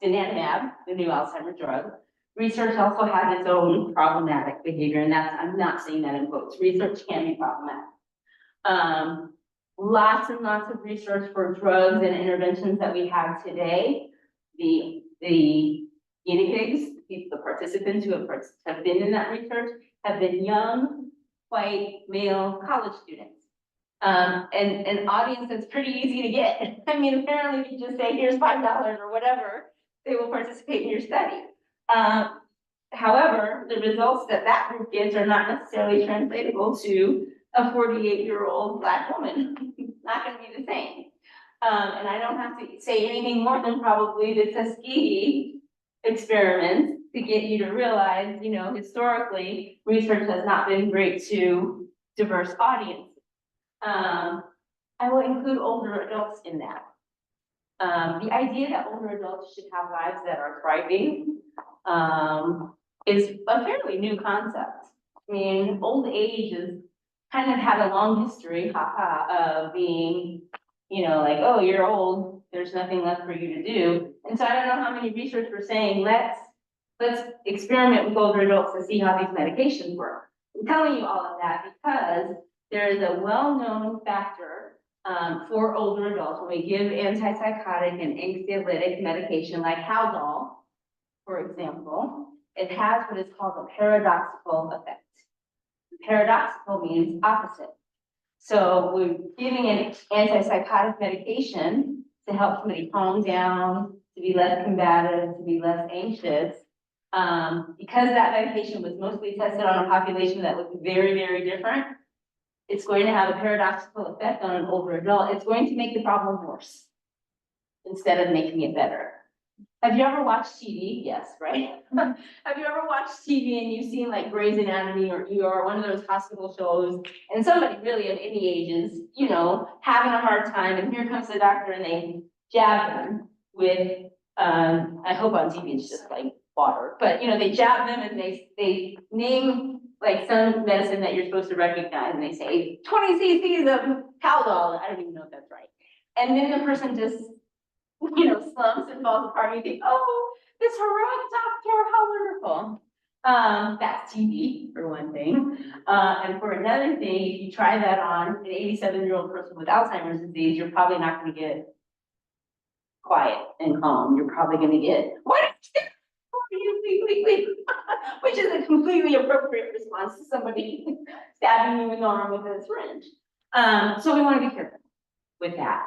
donanemab, the new Alzheimer's drug. Research also has its own problematic behavior, and that's, I'm not saying that in quotes. Research can be problematic. Lots and lots of research for drugs and interventions that we have today. The guinea pigs, the participants who have been in that research have been young, white, male college students. An audience that's pretty easy to get. I mean, apparently if you just say, here's $5 or whatever, they will participate in your study. However, the results that group gets are not necessarily translatable to a 48-year-old Black woman. It's not gonna be the same. And I don't have to say anything more than probably the Tuskegee experiments to get you to realize, you know, historically, research has not been great to diverse audiences. I will include older adults in that. The idea that older adults should have lives that are thriving is a fairly new concept. I mean, old age is kind of had a long history, of being, you know, like, oh, you're old, there's nothing left for you to do. And so I don't know how many research were saying, let's experiment with older adults to see how these medications work. I'm telling you all of that because there is a well-known factor for older adults when we give antipsychotic and anxiolytic medication like Haldol. for example, it has what is called a paradoxical effect. Paradoxical means opposite. So we're giving an antipsychotic medication to help somebody calm down, to be less combative, to be less anxious. Because that medication was mostly tested on a population that was very, very different, it's going to have a paradoxical effect on an older adult. It's going to make the problem worse instead of making it better. Have you ever watched TV? Yes, right? Have you ever watched TV and you've seen like Grey's Anatomy or ER, one of those hospital shows, and somebody really of any age is, you know, having a hard time, and here comes the doctor and they jab them with, I hope on TV it's just like water, but you know, they jab them and they name like some medicine that you're supposed to recognize, and they say 20 cc's of Haldol. I don't even know if that's right. And then the person just, you know, slumps and falls apart, and you think, oh, this heroic doctor, how wonderful. That's TV for one thing. And for another thing, if you try that on an 87-year-old person with Alzheimer's disease, you're probably not gonna get quiet and calm. You're probably gonna get, what? Which is a completely appropriate response to somebody stabbing you in the arm with a syringe. So we wanna be careful with that.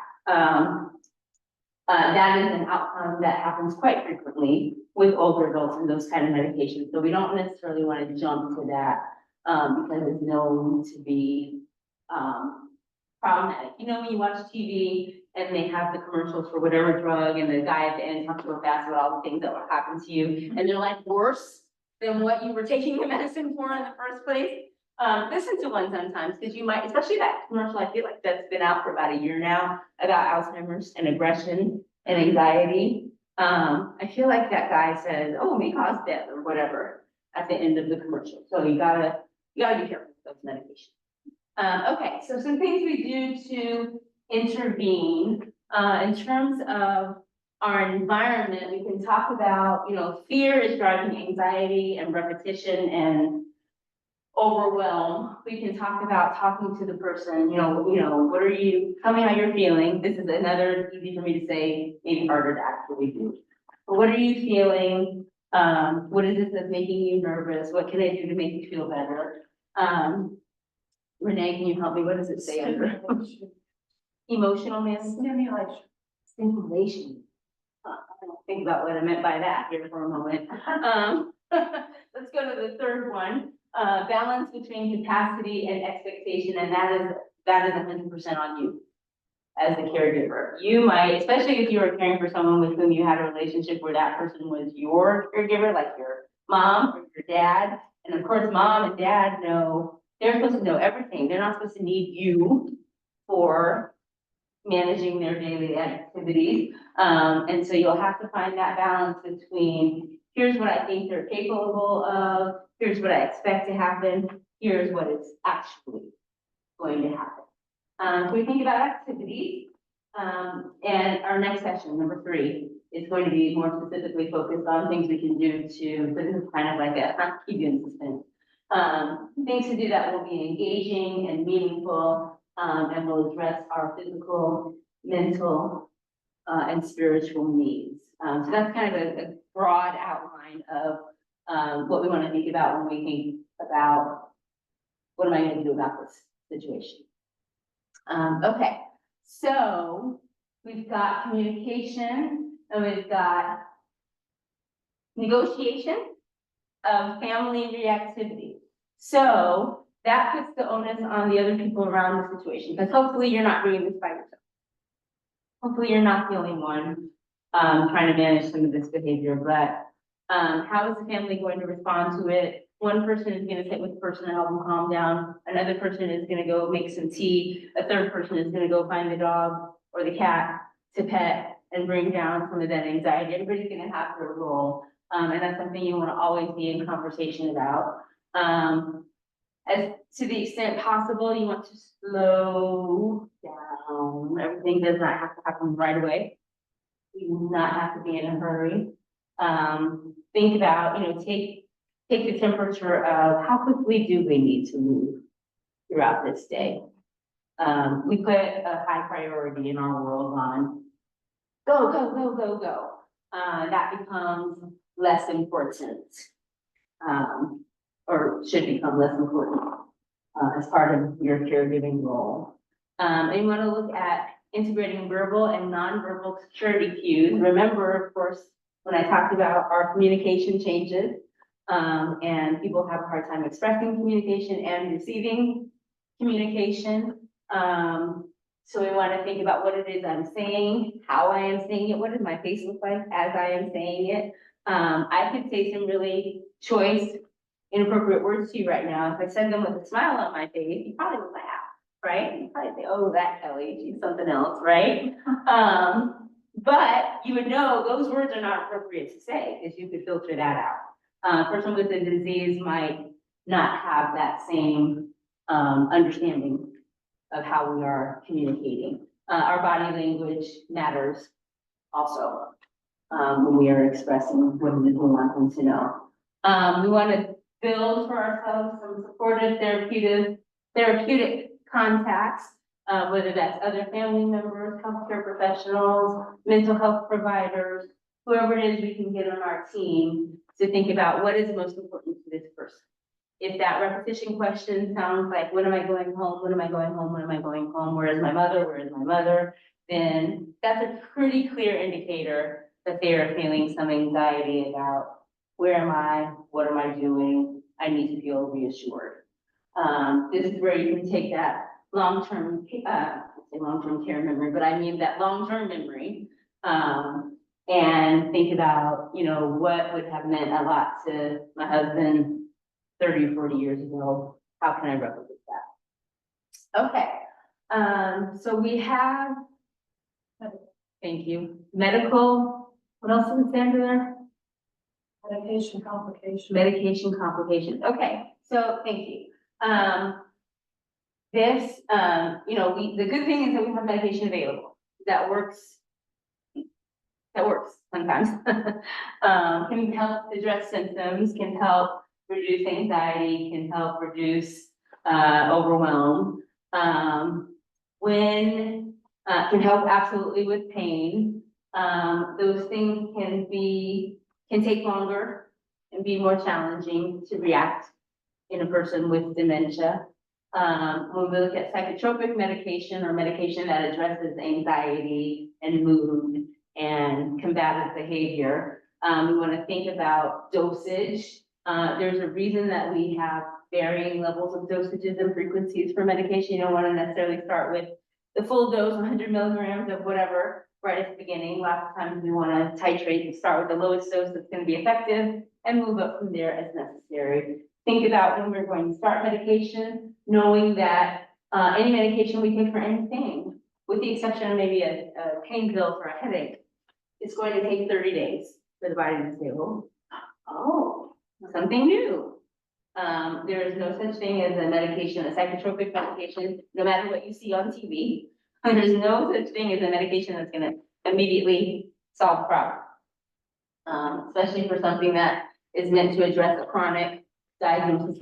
That is an outcome that happens quite frequently with older adults and those kind of medications. So we don't necessarily want to jump to that because it's known to be problematic. You know, when you watch TV and they have the commercials for whatever drug, and the guy at the end talks real fast about all the things that will happen to you, and they're like worse than what you were taking the medicine for in the first place. Listen to one sometimes, because you might, especially that commercial, I feel like that's been out for about a year now, about Alzheimer's and aggression and anxiety. I feel like that guy says, oh, it may cause death or whatever at the end of the commercial. So you gotta be careful with those medications. Okay, so some things we do to intervene, in terms of our environment, we can talk about, you know, fear is driving anxiety and repetition and overwhelm. We can talk about talking to the person, you know, what are you, tell me how you're feeling. This is another easy for me to say, maybe harder to actually do. But what are you feeling? What is this that's making you nervous? What can I do to make you feel better? Renee, can you help me? What does it say under? Emotionalness? Stimulation. I don't think about what I meant by that here for a moment. Let's go to the third one. Balance between capacity and expectation, and that is 100% on you as the caregiver. You might, especially if you are caring for someone with whom you had a relationship where that person was your caregiver, like your mom or your dad. And of course, mom and dad know, they're supposed to know everything. They're not supposed to need you for managing their daily activities. And so you'll have to find that balance between, here's what I think they're capable of, here's what I expect to happen, here's what is actually going to happen. So we think about activities, and our next session, number 3, is going to be more specifically focused on things we can do to, so this is kind of like a keep you in suspense. Things to do that will be engaging and meaningful, and will address our physical, mental, and spiritual needs. So that's kind of a broad outline of what we want to think about when we think about what am I going to do about this situation. Okay, so we've got communication and we've got negotiation of family reactivity. So that puts the onus on the other people around the situation, because hopefully you're not doing this by yourself. Hopefully you're not the only one trying to manage some of this behavior, but how is the family going to respond to it? One person is going to sit with the person and help them calm down. Another person is going to go make some tea. A third person is going to go find the dog or the cat to pet and bring down some of that anxiety. Everybody's going to have their role. And that's something you want to always be in conversation about. As to the extent possible, you want to slow down. Everything does not have to happen right away. You do not have to be in a hurry. Think about, take the temperature of how quickly do we need to move throughout this day. We put a high priority in our world on go, go, go, go, go. That becomes less important. Or should become less important, as part of your caregiving role. And you want to look at integrating verbal and nonverbal security cues. Remember, of course, when I talked about our communication changes, and people have a hard time expressing communication and receiving communication. So we want to think about what it is I'm saying, how I am saying it, what does my face look like as I am saying it. I could say some really choice, inappropriate words to you right now. If I said them with a smile on my face, you probably would laugh, right? You probably say, oh, that Kelly, she's something else, right? But you would know those words are not appropriate to say, because you could filter that out. A person with a disease might not have that same understanding of how we are communicating. Our body language matters also when we are expressing what it is we want them to know. We want to build for ourselves some supportive therapeutic contacts, whether that's other family members, healthcare professionals, mental health providers, whoever it is we can get on our team to think about what is most important to this person. If that repetition question sounds like, when am I going home? When am I going home? When am I going home? Where is my mother? Where is my mother? Then that's a pretty clear indicator that they are feeling some anxiety about, where am I? What am I doing? I need to feel reassured. This is where you can take that long-term, I say long-term care memory, but I mean that long-term memory, and think about, you know, what would have meant a lot to my husband 30 or 40 years ago. How can I replicate that? Okay, so we have, thank you, medical, what else is Sandra there? Medication complications. Medication complications, okay, so thank you. You know, the good thing is that we have medication available that works sometimes. Can help address symptoms, can help reduce anxiety, can help reduce overwhelm. Can help absolutely with pain. Those things can take longer and be more challenging to react in a person with dementia. When we look at psychotropic medication or medication that addresses anxiety and mood and combative behavior, we want to think about dosage. There's a reason that we have varying levels of dosages and frequencies for medication. You don't want to necessarily start with the full dose, 100 milligrams of whatever, right at the beginning. Lots of times we want to titrate and start with the lowest dose that's going to be effective and move up from there as necessary. Think about when we're going to start medication, knowing that any medication we take for anything, with the exception of maybe a pain pill for a headache, it's going to take 30 days for the body to say, oh, something new. There is no such thing as a medication, a psychotropic medication, no matter what you see on TV. There's no such thing as a medication that's going to immediately solve the problem. Especially for something that is meant to address a chronic diagnosis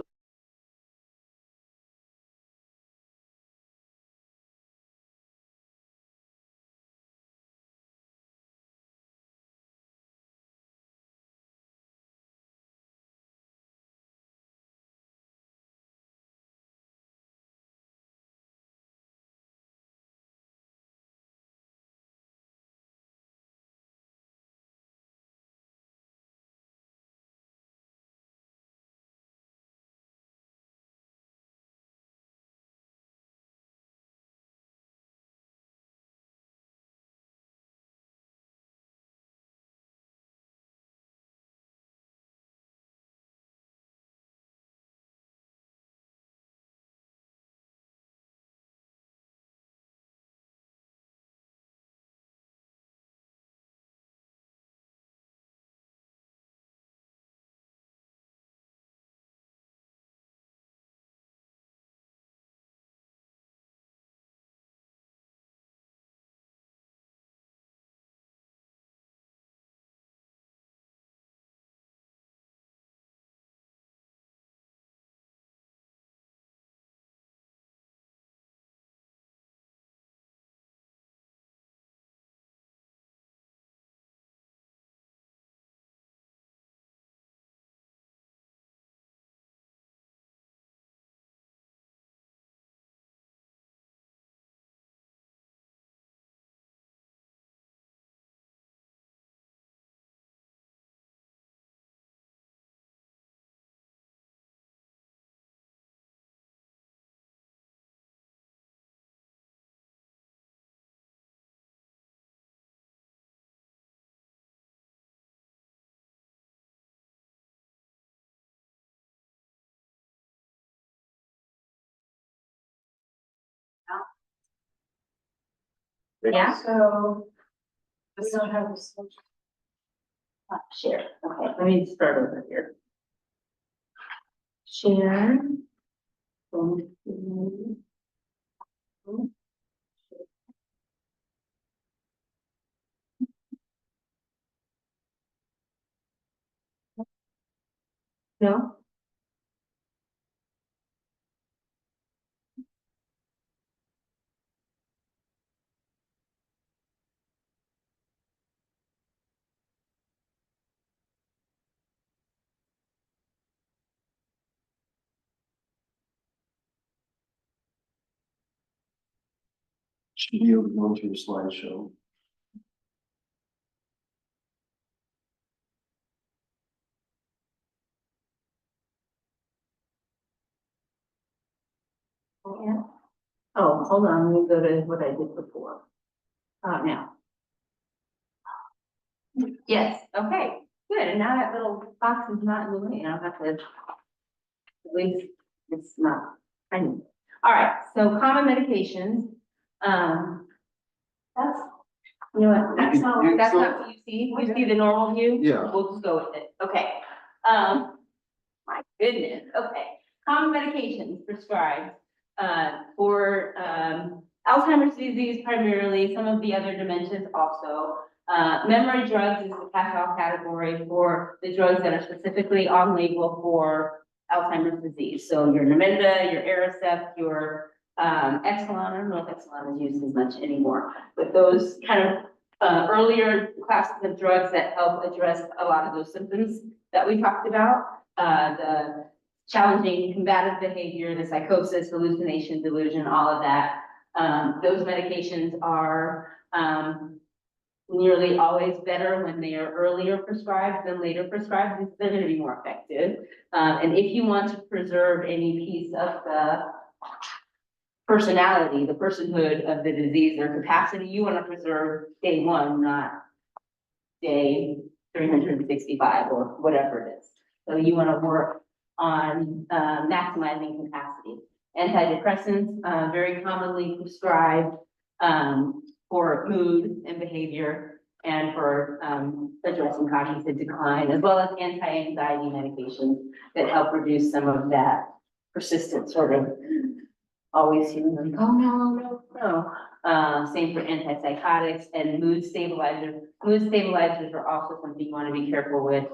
Yeah? So, we don't have this. Share, okay, let me start over here. Share. No? Should be able to go through the slideshow. Yeah. Oh, hold on, let me go to what I did before. Now. Yes, okay, good, and now that little box is not in the way, I don't have to. At least it's not, I know. All right, so common medications, that's, you know what, that's not what you see the normal view? Yeah. We'll just go with it, okay. My goodness, okay, common medications prescribed, for, Alzheimer's disease primarily, some of the other dementias also. Memory drugs is the catch-all category for the drugs that are specifically on label for Alzheimer's disease. So your Namenda, your Aricept, your, Exelon, I don't know if Exelon is used as much anymore, but those kind of, earlier classes of drugs that help address a lot of those symptoms that we talked about. The challenging combative behavior, the psychosis, hallucination, delusion, all of that. Those medications are, nearly always better when they are earlier prescribed than later prescribed, because they're gonna be more effective. And if you want to preserve any piece of the personality, the personhood of the disease or capacity, you wanna preserve day one, not day 365 or whatever it is. So you wanna work on, maximizing capacity. Antidepressants, very commonly prescribed, for mood and behavior and for addressing cognitive decline, as well as anti-anxiety medications that help reduce some of that persistent sort of always feeling like, oh, no. Same for antipsychotics and mood stabilizers. Mood stabilizers are also something you want to be careful with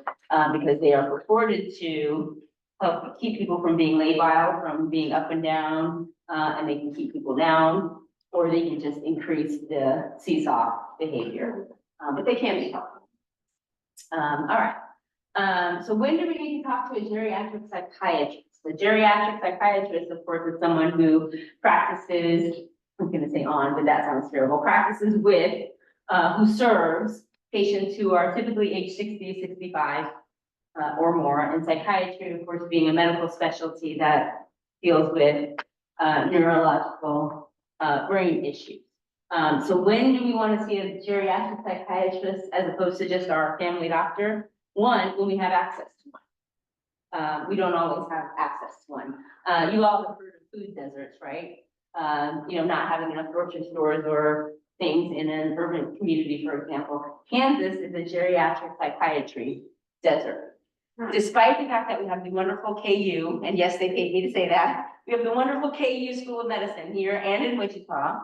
because they are purported to help keep people from being labile, from being up and down, and they can keep people down. Or they can just increase the seesaw behavior, but they can be helpful. All right. So when do we need to talk to a geriatric psychiatrist? The geriatric psychiatrist, of course, is someone who practices, I'm gonna say on, but that sounds terrible, practices with, who serves patients who are typically age 60 to 65 or more. And psychiatry, of course, being a medical specialty that deals with neurological brain issues. So when do we want to see a geriatric psychiatrist as opposed to just our family doctor? One, when we have access to one. We don't always have access to one. You all have heard of food deserts, right? Not having enough grocery stores or things in an urban community, for example. Kansas is a geriatric psychiatry desert. Despite the fact that we have the wonderful KU, and yes, they paid me to say that, we have the wonderful KU School of Medicine here and in Wichita.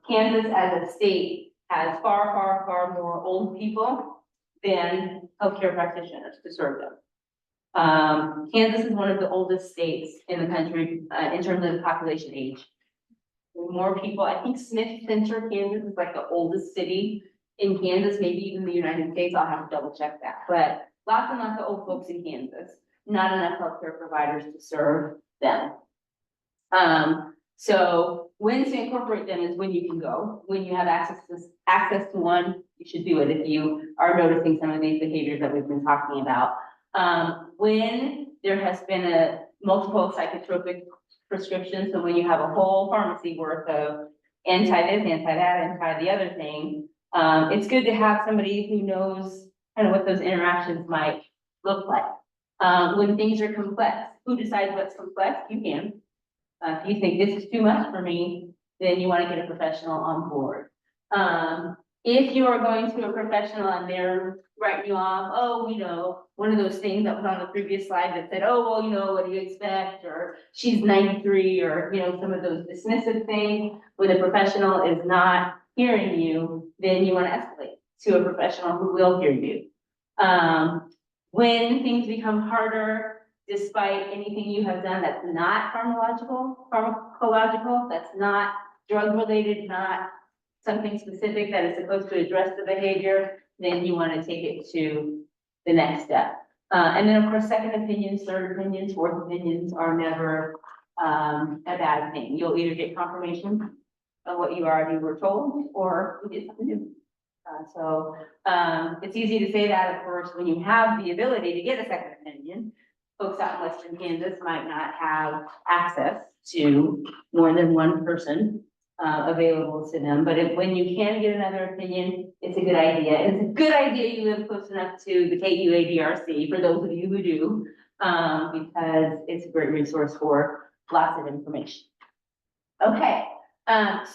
Kansas as a state has far more old people than healthcare practitioners to serve them. Kansas is one of the oldest states in the country in terms of population age. More people, I think Smith Center, Kansas is like the oldest city in Kansas, maybe even the United States. I'll have to double check that, but lots and lots of old folks in Kansas, not enough healthcare providers to serve them. So when to incorporate them is when you can go, when you have access to one, you should do it if you are noticing some of these behaviors that we've been talking about. When there has been a multiple psychotropic prescription, so when you have a whole pharmacy worth of anti this, anti that, anti the other thing, it's good to have somebody who knows kind of what those interactions might look like. When things are complex, who decides what's complex? You can. If you think this is too much for me, then you want to get a professional on board. If you are going to a professional and they're writing you off, oh, one of those things that was on the previous slide that said, oh, well, what do you expect? Or she's 93, or, some of those dismissive things, where the professional is not hearing you, then you want to escalate to a professional who will hear you. When things become harder, despite anything you have done that's not pharmacological, that's not drug related, not something specific that is supposed to address the behavior, then you want to take it to the next step. And then, of course, second opinions, third opinions, fourth opinions are never a bad thing. You'll either get confirmation of what you already were told, or you get something new. It's easy to say that, of course, when you have the ability to get a second opinion. Folks out in Western Kansas might not have access to more than one person available to them, but when you can get another opinion, it's a good idea. And it's a good idea you live close enough to the KUADRC, for those of you who do, because it's a great resource for lots of information. Okay, I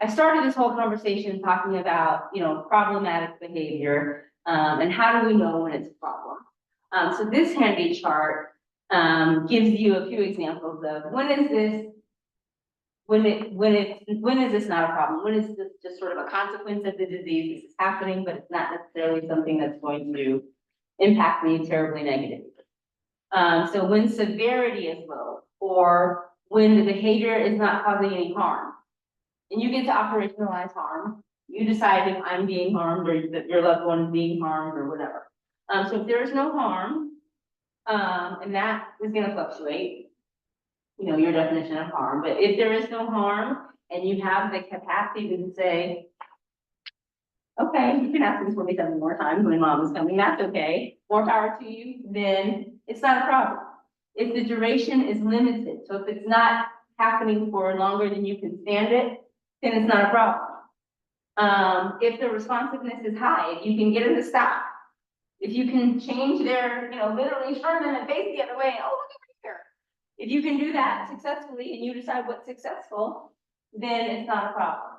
started this whole conversation talking about, problematic behavior, and how do we know when it's a problem? So this handy chart gives you a few examples of when is this not a problem? When is this just sort of a consequence of the disease? This is happening, but it's not necessarily something that's going to impact me terribly negatively. So when severity is low, or when the behavior is not causing any harm, and you get to operationalize harm, you decide if I'm being harmed or that your loved one is being harmed or whatever. So if there is no harm, and that is going to fluctuate, your definition of harm, but if there is no harm and you have the capacity to say, okay, you can ask me for me 7 more times when mom is coming, that's okay, more power to you, then it's not a problem. If the duration is limited, so if it's not happening for longer than you can stand it, then it's not a problem. If the responsiveness is high, if you can get them to stop, if you can change their, literally turn them and face the other way, oh, look over here. If you can do that successfully and you decide what's successful, then it's not a problem.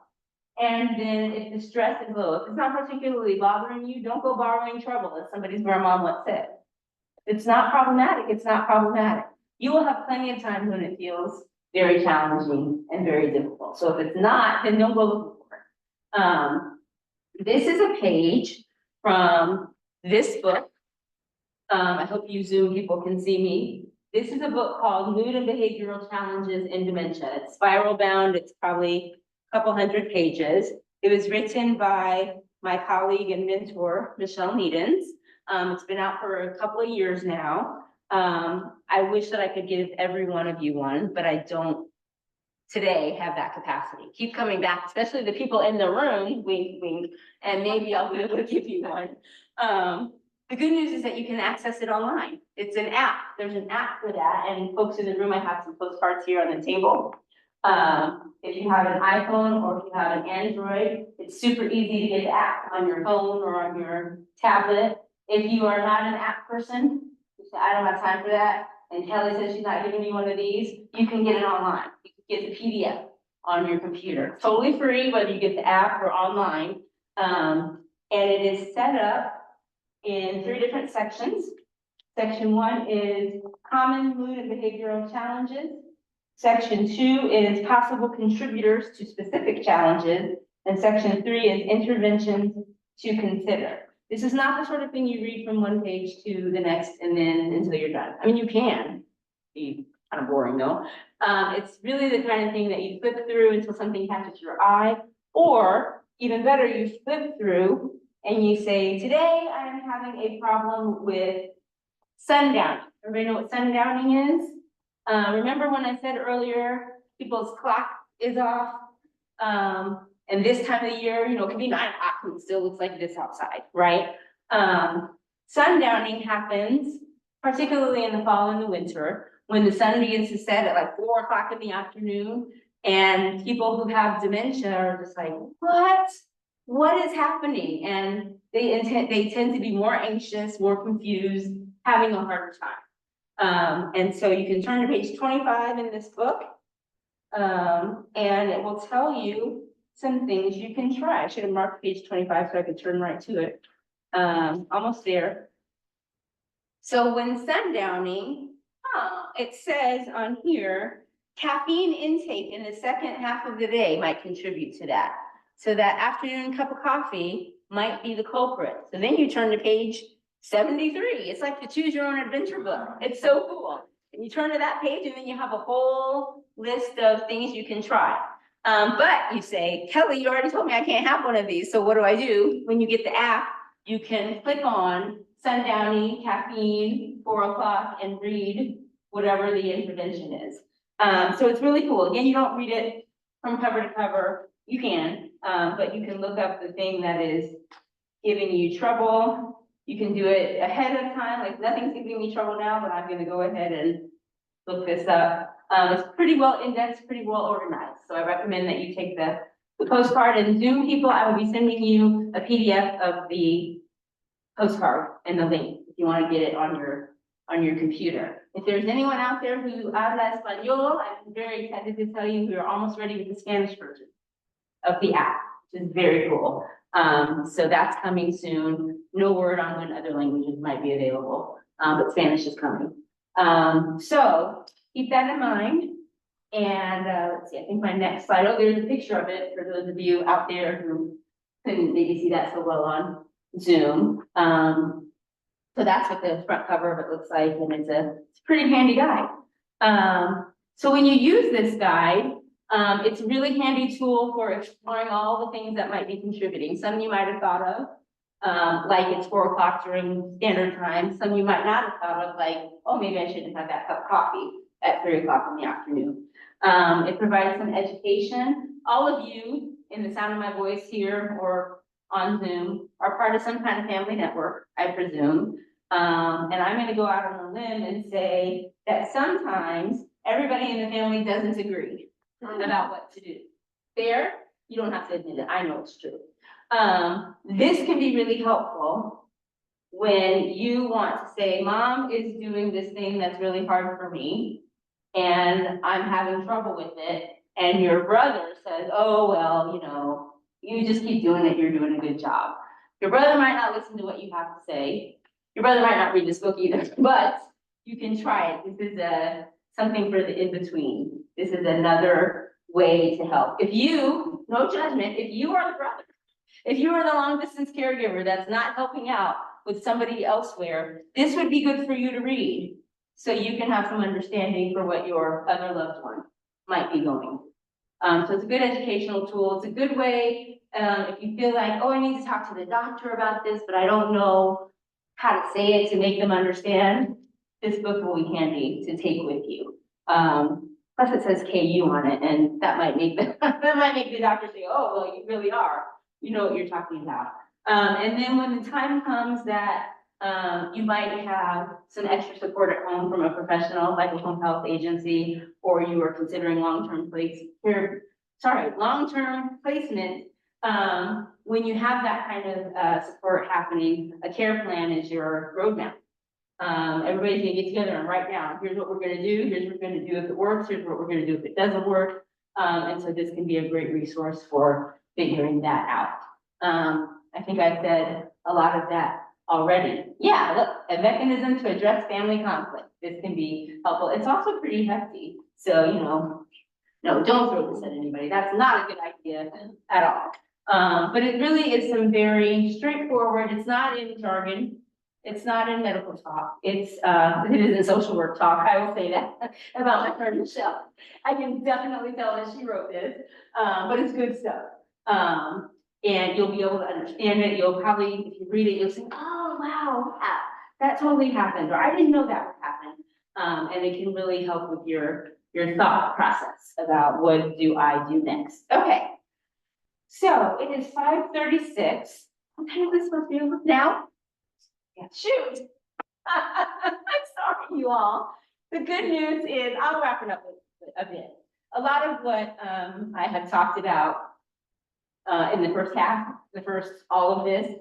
And then if the stress is low, if it's not particularly bothering you, don't go borrowing trouble, as somebody's grandma once said. If it's not problematic, it's not problematic. You will have plenty of times when it feels very challenging and very difficult. So if it's not, then don't go looking for it. This is a page from this book. I hope you Zoom people can see me. This is a book called Mood and Behavioral Challenges in Dementia. It's spiral bound. It's probably a couple hundred pages. It was written by my colleague and mentor, Michelle Needens. It's been out for a couple of years now. I wish that I could give every one of you one, but I don't today have that capacity. Keep coming back, especially the people in the room, wink, wink, and maybe I'll be able to give you one. The good news is that you can access it online. It's an app. There's an app for that. And folks in the room, I have some postcards here on the table. If you have an iPhone or if you have an Android, it's super easy to get the app on your phone or on your tablet. If you are not an app person, you say, I don't have time for that, and Kelly says she's not giving you one of these, you can get it online. You can get the PDF on your computer. Totally free, whether you get the app or online. And it is set up in 3 different sections. Section 1 is common mood and behavioral challenges. Section 2 is possible contributors to specific challenges. And section 3 is interventions to consider. This is not the sort of thing you read from one page to the next and then until you're done. I mean, you can, be kind of boring though. It's really the kind of thing that you flip through until something catches your eye, or even better, you flip through and you say, today I am having a problem with sundowning. Everybody know what sundowning is? Remember when I said earlier, people's clock is off? And this time of the year, it can be 9 o'clock and it still looks like this outside, right? Sundowning happens, particularly in the fall and the winter, when the sun begins to set at like 4 o'clock in the afternoon, and people who have dementia are just like, what is happening? And they tend to be more anxious, more confused, having a harder time. And so you can turn to page 25 in this book. And it will tell you some things you can try. I should have marked page 25 so I could turn right to it. Almost there. So when sundowning, it says on here, caffeine intake in the second half of the day might contribute to that. So that afternoon cup of coffee might be the culprit. So then you turn to page 73. It's like the choose your own adventure book. It's so cool. And you turn to that page and then you have a whole list of things you can try. But you say, Kelly, you already told me I can't have one of these. So what do I do? When you get the app, you can click on sundowning, caffeine, 4 o'clock, and read whatever the intervention is. So it's really cool. Again, you don't read it from cover to cover. You can, but you can look up the thing that is giving you trouble. You can do it ahead of time, like nothing's giving me trouble now, but I'm gonna go ahead and look this up. It's pretty well indexed, pretty well organized. So I recommend that you take the postcard. And Zoom people, I will be sending you a PDF of the postcard and the link if you want to get it on your computer. If there's anyone out there who habla español, I'm very excited to tell you we are almost ready with the Spanish version of the app, which is very cool. So that's coming soon. No word on when other languages might be available, but Spanish is coming. So keep that in mind. And let's see, I think my next slide, oh, there's a picture of it for those of you out there who couldn't maybe see that so well on Zoom. So that's what the front cover of it looks like, and it's a pretty handy guide. So when you use this guide, it's a really handy tool for exploring all the things that might be contributing. Some you might have thought of, like it's 4 o'clock during standard time. Some you might not have thought of, like, oh, maybe I shouldn't have that cup of coffee at 3 o'clock in the afternoon. It provides some education. All of you in the sound of my voice here or on Zoom are part of some kind of family network, I presume. And I'm gonna go out on a limb and say that sometimes everybody in the family doesn't agree about what to do. Fair? You don't have to admit it, I know it's true. This can be really helpful when you want to say, Mom is doing this thing that's really hard for me, and I'm having trouble with it, and your brother says, oh, well, you know, you just keep doing it, you're doing a good job. Your brother might not listen to what you have to say. Your brother might not read this book either, but you can try it. This is something for the in-between. This is another way to help. If you, no judgment, if you are the brother, if you are the long distance caregiver that's not helping out with somebody elsewhere, this would be good for you to read. So you can have some understanding for what your other loved one might be going. So it's a good educational tool. It's a good way, if you feel like, oh, I need to talk to the doctor about this, but I don't know how to say it to make them understand, this book will be handy to take with you. Plus it says KU on it, and that might make the, that might make the doctor say, oh, well, you really are. You know what you're talking about. And then when the time comes that you might have some extra support at home from a professional, like a home health agency, or you are considering long-term placement. When you have that kind of support happening, a care plan is your roadmap. Everybody's gonna get together and write down, here's what we're gonna do, here's what we're gonna do if it works, here's what we're gonna do if it doesn't work. And so this can be a great resource for figuring that out. I think I said a lot of that already. Yeah, look, a mechanism to address family conflict. This can be helpful. It's also pretty hefty. So, you know, no, don't throw this at anybody. That's not a good idea at all. But it really is some very straightforward, it's not in jargon. It's not in medical talk. It is in social work talk. I will say that about my friend Michelle. I can definitely tell that she wrote this, but it's good stuff. And you'll be able to understand it. You'll probably, if you read it, you'll say, oh, wow, that totally happened, or I didn't know that would happen. And it can really help with your thought process about what do I do next. Okay. So it is 5:36. What time is this supposed to be over now? Yeah, shoot. I'm sorry, you all. The good news is, I'll wrap it up with a bit. A lot of what I have talked about in the first half, all of this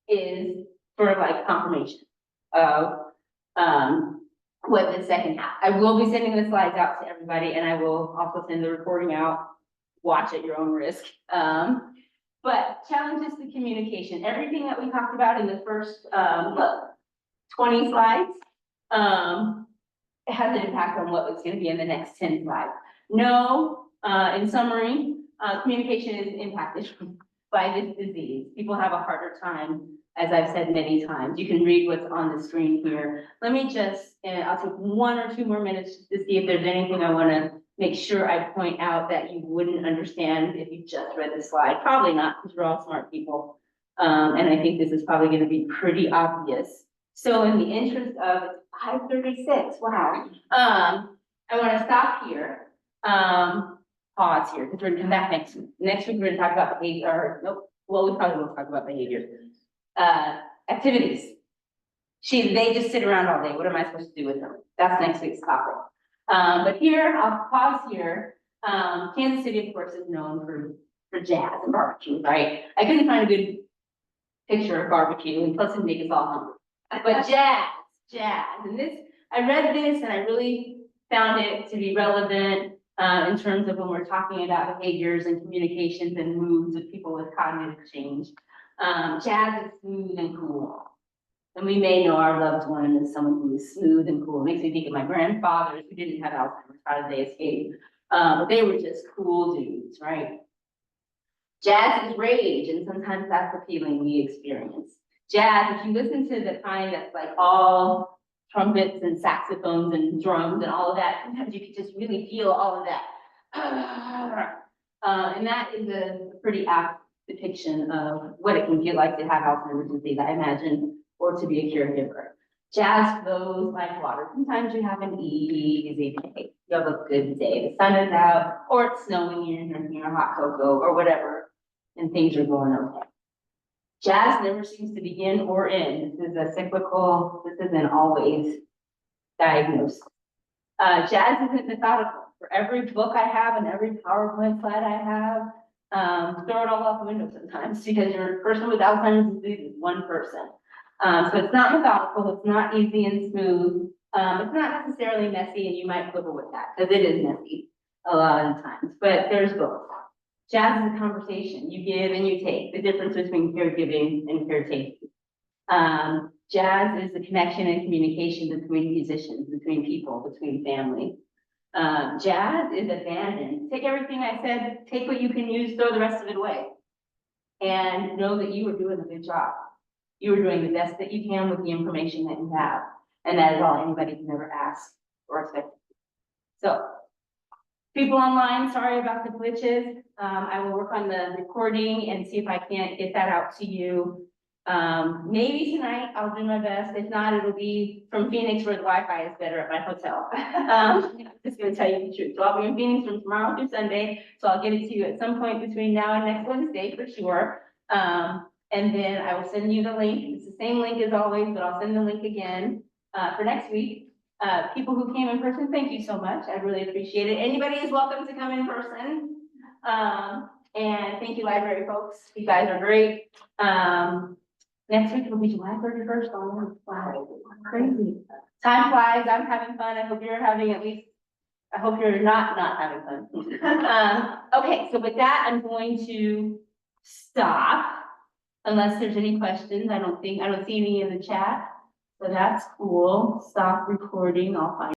is sort of like confirmation of what the second half. I will be sending the slides out to everybody and I will also send the recording out. Watch at your own risk. But challenges to communication, everything that we talked about in the first, 20 slides, it has an impact on what was gonna be in the next 10 slides. No, in summary, communication is impacted by this disease. People have a harder time, as I've said many times. You can read what's on the screen here. Let me just, and I'll take 1 or 2 more minutes to see if there's anything I wanna make sure I point out that you wouldn't understand if you just read the slide. Probably not, because we're all smart people. And I think this is probably gonna be pretty obvious. So in the interest of 5:36, wow. I wanna stop here, pause here, because we're gonna come back next week. Next week, we're gonna talk about behavior, or nope, well, we probably won't talk about behavior. Activities. They just sit around all day. What am I supposed to do with them? That's next week's topic. But here, I'll pause here. Kansas City, of course, is known for jazz and barbecue, right? I couldn't find a good picture of barbecue, and plus it'd make us all hungry. But jazz, and this, I read this and I really found it to be relevant, in terms of when we're talking about behaviors and communications and moods of people with cognitive change. Jazz is smooth and cool. And we may know our loved one as someone who is smooth and cool. It makes me think of my grandfathers who didn't have Alzheimer's. How did they escape? But they were just cool dudes, right? Jazz is rage, and sometimes that's the feeling we experience. Jazz, if you listen to the kind that's like all trumpets and saxophones and drums and all of that, sometimes you can just really feel all of that. And that is a pretty apt depiction of what it can feel like to have Alzheimer's disease, I imagine, or to be a caregiver. Jazz flows like water. Sometimes you have an easy day. You have a good day. The sun is out, or it's snowing, you're drinking a hot cocoa or whatever, and things are going okay. Jazz never seems to begin or end. This is a cyclical, this isn't always diagnosed. Jazz isn't methodical. For every book I have and every PowerPoint slide I have, throw it all out the window sometimes, because your person with Alzheimer's disease is one person. So it's not methodical, it's not easy and smooth, it's not necessarily messy, and you might quibble with that, because it is messy a lot of the times, but there's both. Jazz is a conversation, you give and you take, the difference between caregiving and caretaking. Jazz is the connection and communication between musicians, between people, between family. Jazz is abandon. Take everything I said, take what you can use, throw the rest of it away. And know that you are doing a good job. You are doing the best that you can with the information that you have. And that is all anybody can ever ask or expect. So, people online, sorry about the glitches. I will work on the recording and see if I can't get that out to you. Maybe tonight I'll do my best. If not, it'll be from Phoenix, where the Wi-Fi is better at my hotel. I'm just gonna tell you the truth. So I'll be in Phoenix from tomorrow through Sunday. So I'll get it to you at some point between now and next Wednesday for sure. And then I will send you the link. It's the same link as always, but I'll send the link again, for next week. People who came in person, thank you so much. I really appreciate it. Anybody is welcome to come in person. And thank you, library folks. You guys are great. Next week will be July 31st. Oh, wow, crazy. Time flies. I'm having fun. I hope you're having I hope you're not having fun. Okay, so with that, I'm going to stop. Unless there's any questions, I don't see any in the chat. So that's cool. Stop recording. I'll find